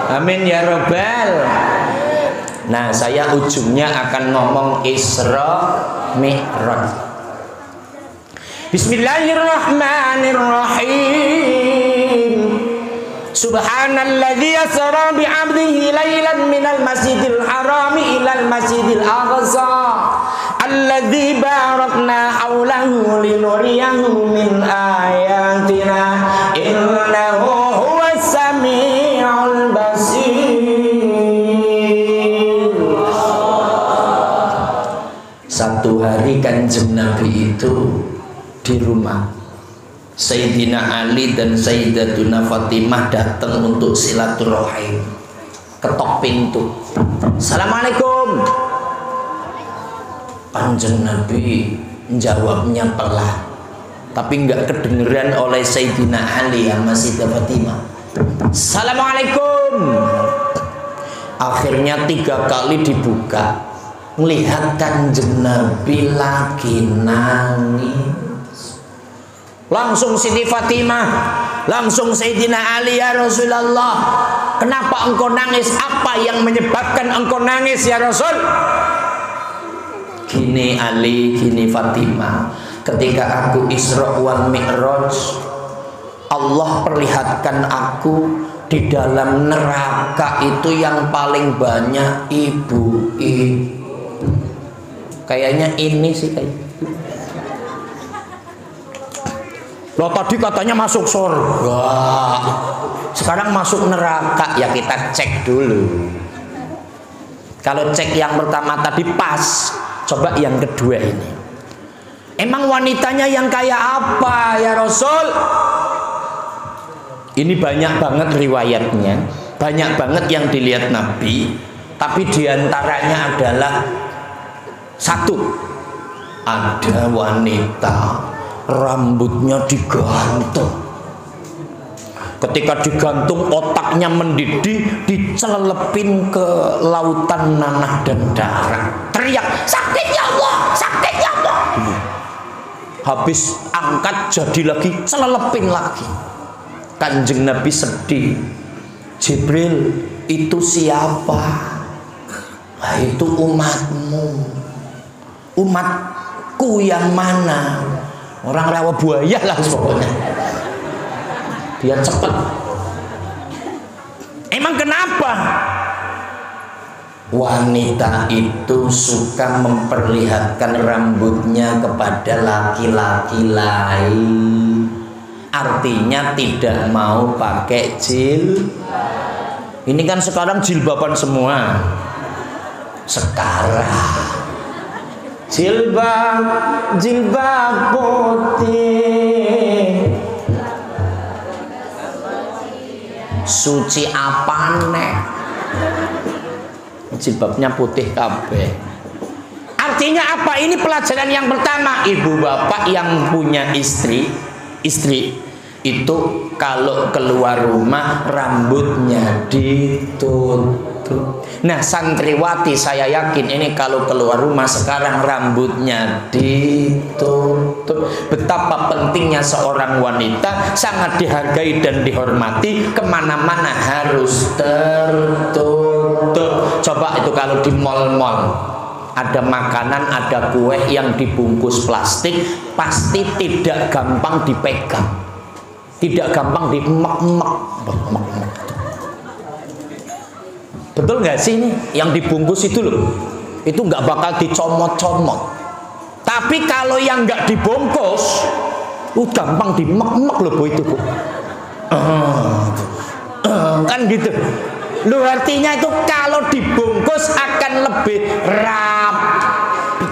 Amin ya robbal. Nah saya ujungnya akan ngomong Isra Mi'raj. Bismillahirrahmanirrahim. Subhanalladzi asra bi 'abdihi lailan minal masjidil harami ilal masjidil aqsa alladzi barakna haulahu linuriyahu min ayatina innahu huwas samiul basir. Satu hari Kanjeng Nabi itu di rumah Sayyidina Ali dan Sayyidatuna Fatimah datang untuk silaturahim. Ketok pintu. Assalamualaikum. Kanjeng Nabi jawabnya pelan, tapi nggak kedengeran oleh Sayyidina Ali sama Sayyidah Fatimah. Assalamualaikum. Akhirnya 3 kali dibuka, melihat Kanjeng Nabi lagi nangis. Langsung Siti Fatimah, langsung Sayyidina Ali, ya Rasulullah, kenapa engkau nangis? Apa yang menyebabkan engkau nangis ya Rasul? Gini Ali, gini Fatimah, ketika aku Isra wal Mi'raj, Allah perlihatkan aku di dalam neraka itu yang paling banyak ibu-ibu. Kayaknya ini sih kayak. Loh tadi katanya masuk surga, sekarang masuk neraka. Ya kita cek dulu. Kalau cek yang pertama tadi pas, coba yang kedua ini. Emang wanitanya yang kayak apa ya Rasul? Ini banyak banget riwayatnya, banyak banget yang dilihat Nabi, tapi diantaranya adalah satu, ada wanita rambutnya digantung. Ketika digantung otaknya mendidih, dicelepin ke lautan nanah dan darah. Teriak, sakit ya Allah, sakit ya Allah. Habis angkat jadi lagi, celepin lagi. Kanjeng Nabi sedih. Jibril, itu siapa? Nah, itu umatmu. Umatku yang mana? Orang rawa buaya lah pokoknya. Biar cepat. Emang kenapa? Wanita itu suka memperlihatkan rambutnya kepada laki-laki lain. Artinya tidak mau pakai jilbab. Ini kan sekarang jilbaban semua. Sekarang jilbab putih, suci apane? Jilbabnya putih kabeh. Artinya apa? Ini pelajaran yang pertama. Ibu bapak yang punya istri itu kalau keluar rumah rambutnya ditutup. Nah santriwati saya yakin ini kalau keluar rumah sekarang rambutnya ditutup. Betapa pentingnya seorang wanita, sangat dihargai dan dihormati, kemana-mana harus tertutup. Coba itu kalau di mal-mal ada makanan, ada kue yang dibungkus plastik, pasti tidak gampang dipegang, tidak gampang diemek-emek. Betul nggak sih ini? Yang dibungkus itu loh, itu nggak bakal dicomot-comot. Tapi kalau yang nggak dibungkus, gampang diemek-emek loh Bu itu Bu. Kan gitu. Lu artinya itu kalau dibungkus akan lebih rapi.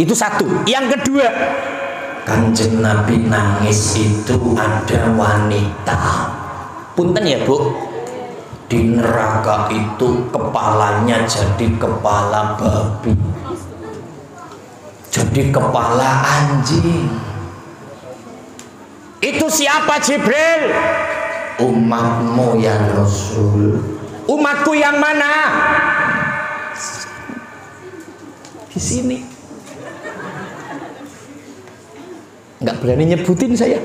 Itu satu. Yang kedua, Kanjeng Nabi nangis itu ada wanita. Punten ya Bu, di neraka itu kepalanya jadi kepala babi, jadi kepala anjing. Itu siapa Jibril? Umatmu ya Rasul. Umatku yang mana? Di sini. Nggak berani nyebutin saya.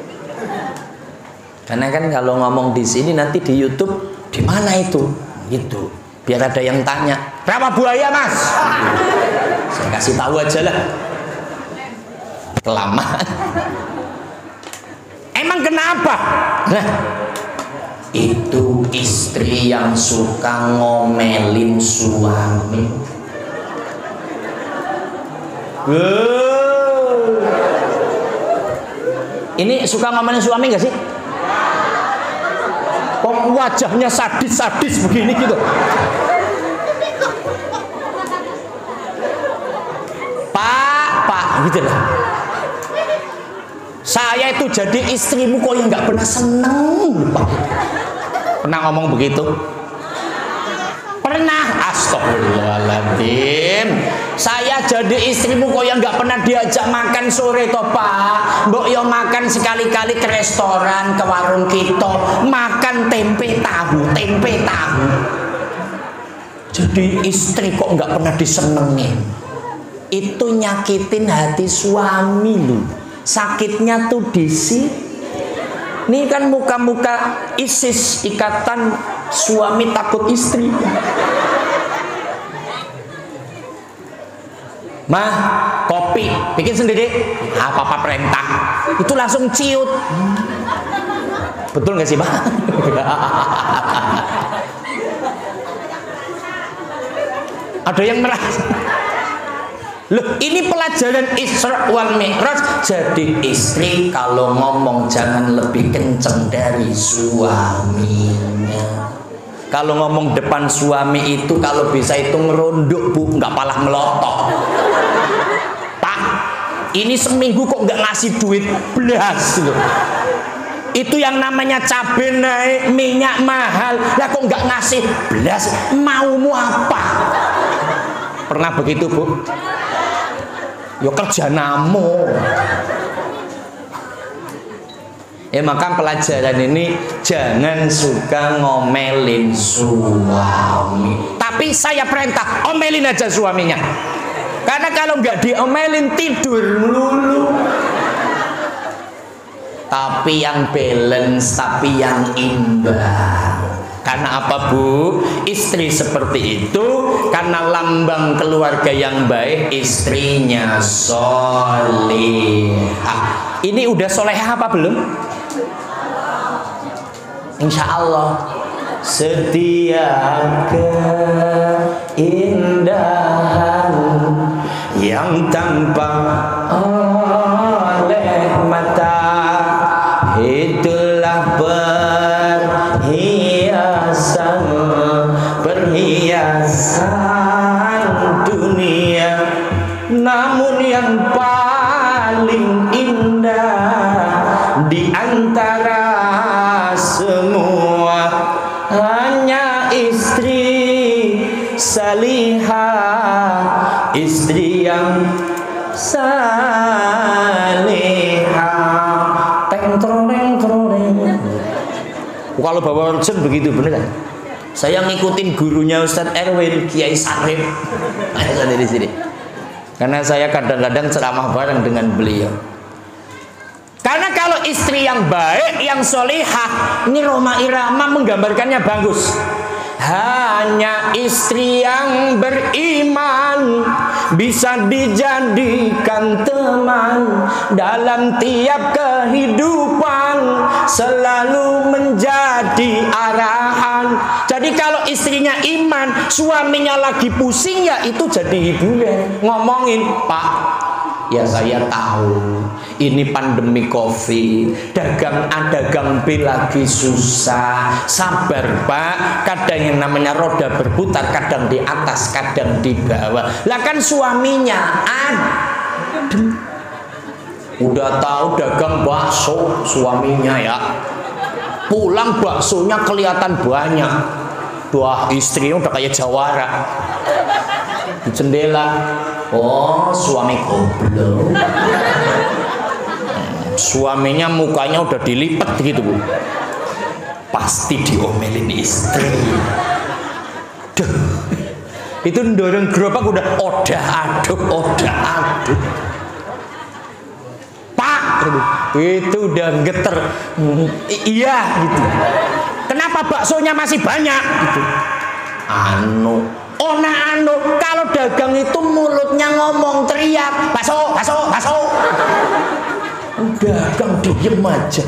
Karena kan kalau ngomong di sini nanti di YouTube di mana itu? Gitu. Biar ada yang tanya. Berapa buaya Mas? Saya kasih tahu aja lah. Kelamaan. Emang kenapa? Nah, itu istri yang suka ngomelin suami. Ini suka ngomelin suami gak sih? Kok wajahnya sadis-sadis begini gitu? Pak gitu lah. Saya itu jadi istrimu kok yang nggak pernah seneng, Pak. Pernah ngomong begitu? Pernah. Astagfirullahaladzim. Saya jadi istrimu kok yang nggak pernah diajak makan sore toh Pak. Mbok yo makan sekali-kali ke restoran, ke warung kita, makan tempe tahu. Jadi istri kok nggak pernah disenengin. Itu nyakitin hati suami lu. Sakitnya tuh di sini. Ini kan muka-muka ISIS, ikatan suami takut istri. Mah, kopi bikin sendiri. Apa-apa perintah. Itu langsung ciut. Betul nggak sih, Pak? Ada yang merasa. Loh, ini pelajaran Isra wal Mi'raj. Jadi istri kalau ngomong jangan lebih kenceng dari suaminya. Kalau ngomong depan suami itu kalau bisa itu ngerondok Bu, nggak palah melotok. Pak, ini seminggu kok nggak ngasih duit belas loh. Itu yang namanya cabai naik, minyak mahal, lah kok nggak ngasih belas? Maumu apa? Pernah begitu Bu? Yo kerja namu. Ya maka pelajaran ini jangan suka ngomelin suami. Tapi saya perintah omelin aja suaminya. Karena kalau nggak diomelin tidur melulu. Tapi yang balance, tapi yang imbang. Karena apa Bu? Istri seperti itu karena lambang keluarga yang baik, istrinya solehah. Ini udah solehah apa belum? Insya Allah. Setiap keindahan yang tampak oleh mata itulah perhiasan dunia, namun yang paling indah di antara semua hanya istri salihah, istri yang salihah. Teng-treng-treng. Kalau bawa urgen begitu beneran. Saya ngikutin gurunya Ustadz Erwin, Kiai Sarif. Saya di sini. Karena saya kadang-kadang ceramah bareng dengan beliau. Karena kalau istri yang baik, yang solihah, ini Roma Irama menggambarkannya bagus. Hanya istri yang beriman bisa dijadikan teman dalam tiap kehidupan, selalu menjadi arahan. Jadi kalau istrinya iman, suaminya lagi pusing ya itu jadi hiburan. Ngomongin, Pak, ya saya tahu ini pandemi COVID, dagang B lagi susah. Sabar Pak, kadang yang namanya roda berputar, kadang di atas, kadang di bawah. Lah kan suaminya adem. Udah tahu dagang bakso suaminya ya, pulang baksonya kelihatan banyak. Wah, istrinya udah kayak jawara di jendela. Oh, suami goblok. suaminya mukanya udah dilipat gitu Bu, pasti diomelin istri. Duh, itu dorong gerobak udah odah aduk Pak, itu udah geter. Iya gitu. Kenapa baksonya masih banyak gitu? Kalau dagang itu mulutnya ngomong teriak bakso. Dagang diem aja.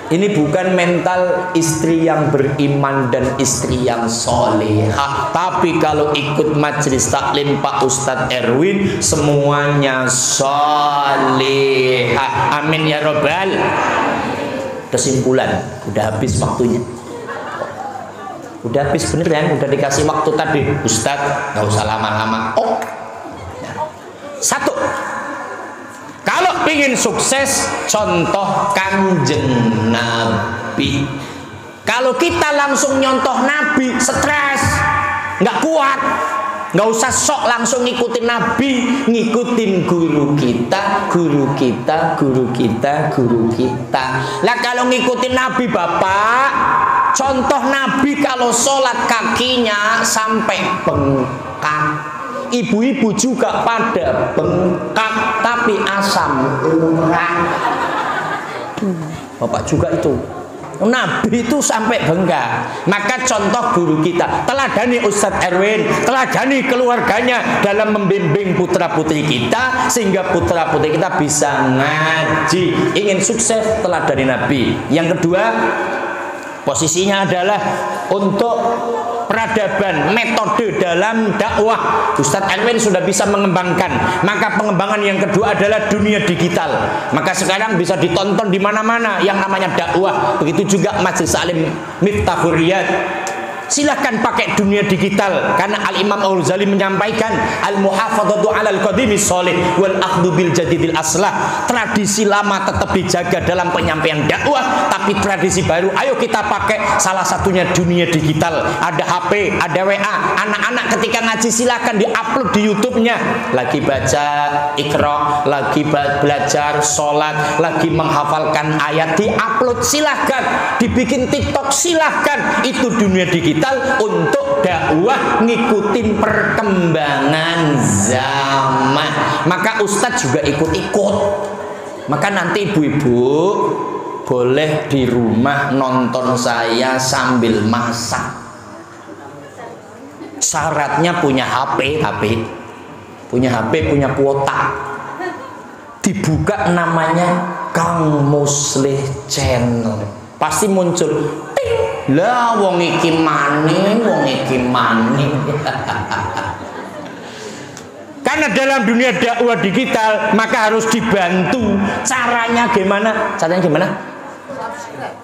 Ini bukan mental istri yang beriman dan istri yang solehah. Tapi kalau ikut majelis taklim Pak Ustadz Erwin, semuanya solehah. Amin ya robbal. Kesimpulan, udah habis waktunya. Udah habis beneran, udah dikasih waktu tadi. Ustadz, gak usah lama-lama. Satu, kalau ingin sukses, contoh Kanjeng Nabi. Kalau kita langsung nyontoh Nabi, stres, nggak kuat. Nggak usah sok langsung ngikutin Nabi, ngikutin guru kita. Lah kalau ngikutin Nabi Bapak, contoh Nabi kalau sholat kakinya sampai bengkak. Ibu-ibu juga pada bengkak, tapi asam urat. Bapak juga itu. Nabi itu sampai bengkak. Maka contoh guru kita, teladani Ustadz Erwin, teladani keluarganya dalam membimbing putra putri kita, sehingga putra putri kita bisa ngaji. Ingin sukses, teladani Nabi. Yang kedua, posisinya adalah untuk peradaban, metode dalam dakwah. Ustadz Erwin sudah bisa mengembangkan. Maka pengembangan yang kedua adalah dunia digital. Maka sekarang bisa ditonton di mana-mana yang namanya dakwah. Begitu juga Majelis Alim Miftahul Riyad. Silahkan pakai dunia digital, karena Al-Imam Al-Ghazali menyampaikan al-muhafadzatu 'alal qadimis sholih wal akhdhu bil jadidil aslah. Tradisi lama tetap dijaga dalam penyampaian dakwah, tapi tradisi baru ayo kita pakai. Salah satunya dunia digital. Ada HP, ada WA. Anak-anak ketika ngaji silahkan di-upload di YouTube-nya. Lagi baca Iqra, lagi belajar sholat, lagi menghafalkan ayat, di-upload silahkan. Dibikin TikTok silahkan. Itu dunia digital untuk dakwah, ngikutin perkembangan zaman. Maka Ustadz juga ikut-ikut. Maka nanti ibu-ibu boleh di rumah nonton saya sambil masak. Syaratnya punya HP, punya kuota. Dibuka namanya Kang Muslih Channel. Pasti muncul. Lah wong iki maning. Karena dalam dunia dakwah digital maka harus dibantu. Caranya gimana?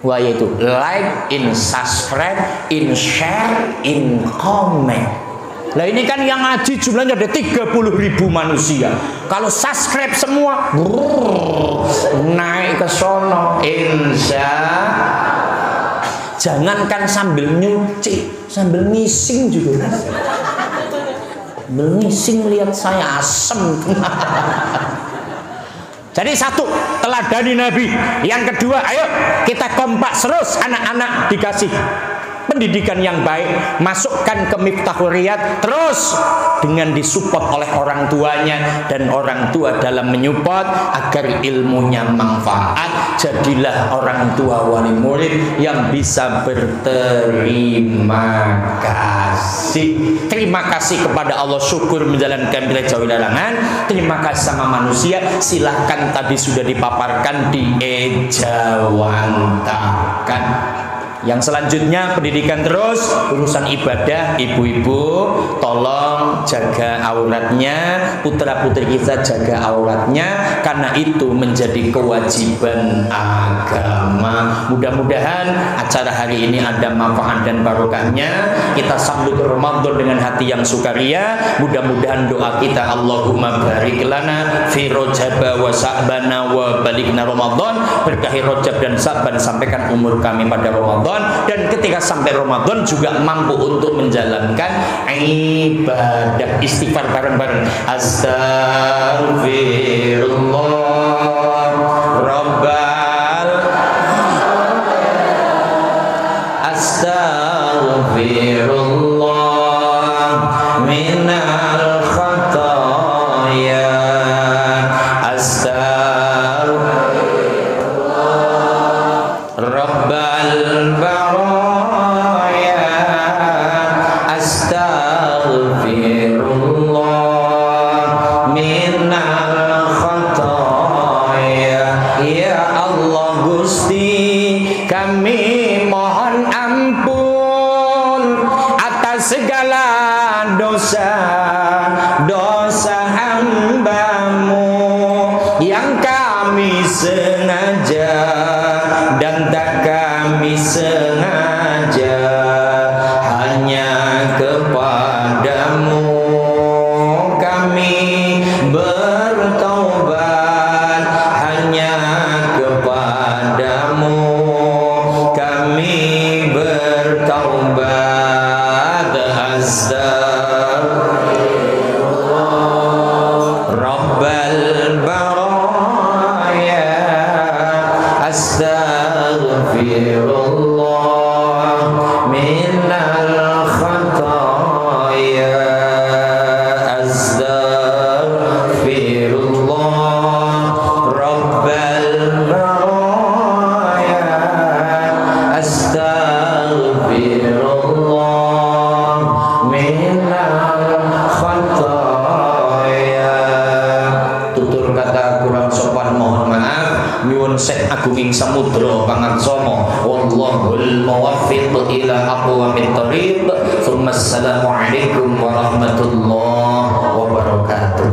Wah, yaitu like, in subscribe, in share, in comment. Lah ini kan yang ngaji jumlahnya ada 30.000 manusia. Kalau subscribe semua, naik ke sono. Jangankan sambil nyuci, sambil ngising juga. Ngising lihat saya asem. Jadi satu, teladani Nabi. Yang kedua, ayo kita kompak terus, anak-anak dikasih pendidikan yang baik, masukkan ke Miftahul Riyad terus dengan disupport oleh orang tuanya, dan orang tua dalam menyupport agar ilmunya manfaat. Jadilah orang tua wali murid yang bisa berterima kasih. Terima kasih kepada Allah, syukur menjalankan bila jauh larangan. Terima kasih sama manusia. Silahkan, tadi sudah dipaparkan, diejawantakan. Yang selanjutnya pendidikan terus, urusan ibadah. Ibu-ibu tolong jaga auratnya, putra putri kita jaga auratnya, karena itu menjadi kewajiban agama. Mudah-mudahan acara hari ini ada manfaat dan barokahnya. Kita sambut Ramadan dengan hati yang sukaria. Mudah-mudahan doa kita, Allahumma barik lana fi Rajab wa Sa'bana wa balighna Ramadan. Berkahi Rajab dan Sa'ban, sampaikan umur kami pada Ramadan. Ramadan, dan ketika sampai Ramadan juga mampu untuk menjalankan ibadah. Istighfar bareng-bareng. Astaghfirullah Rabbal Astaghfirullah minal khataya Astaghfirullah Rabbal baraya Astaghfirullah minal khataya. Ya Allah Gusti, kami mohon ampun atas segala dosa hamba-Mu yang kami sengaja dan tak kami sengaja, hanya kepadamu kami bertaubat, hanya kepadamu kami bertaubat. Astaghfirullah Rabbal baraya Astaghfirullah minal khataya Astaghfirullah Rabbal baraya Astaghfirullah minal khataya. Tutur kata kurang sopan mohon maaf. Nyuwun sek agunging samudra pangaksama. Wallahul muwaffiq ila aqwamit thoriq. Assalamualaikum warahmatullahi wabarakatuh.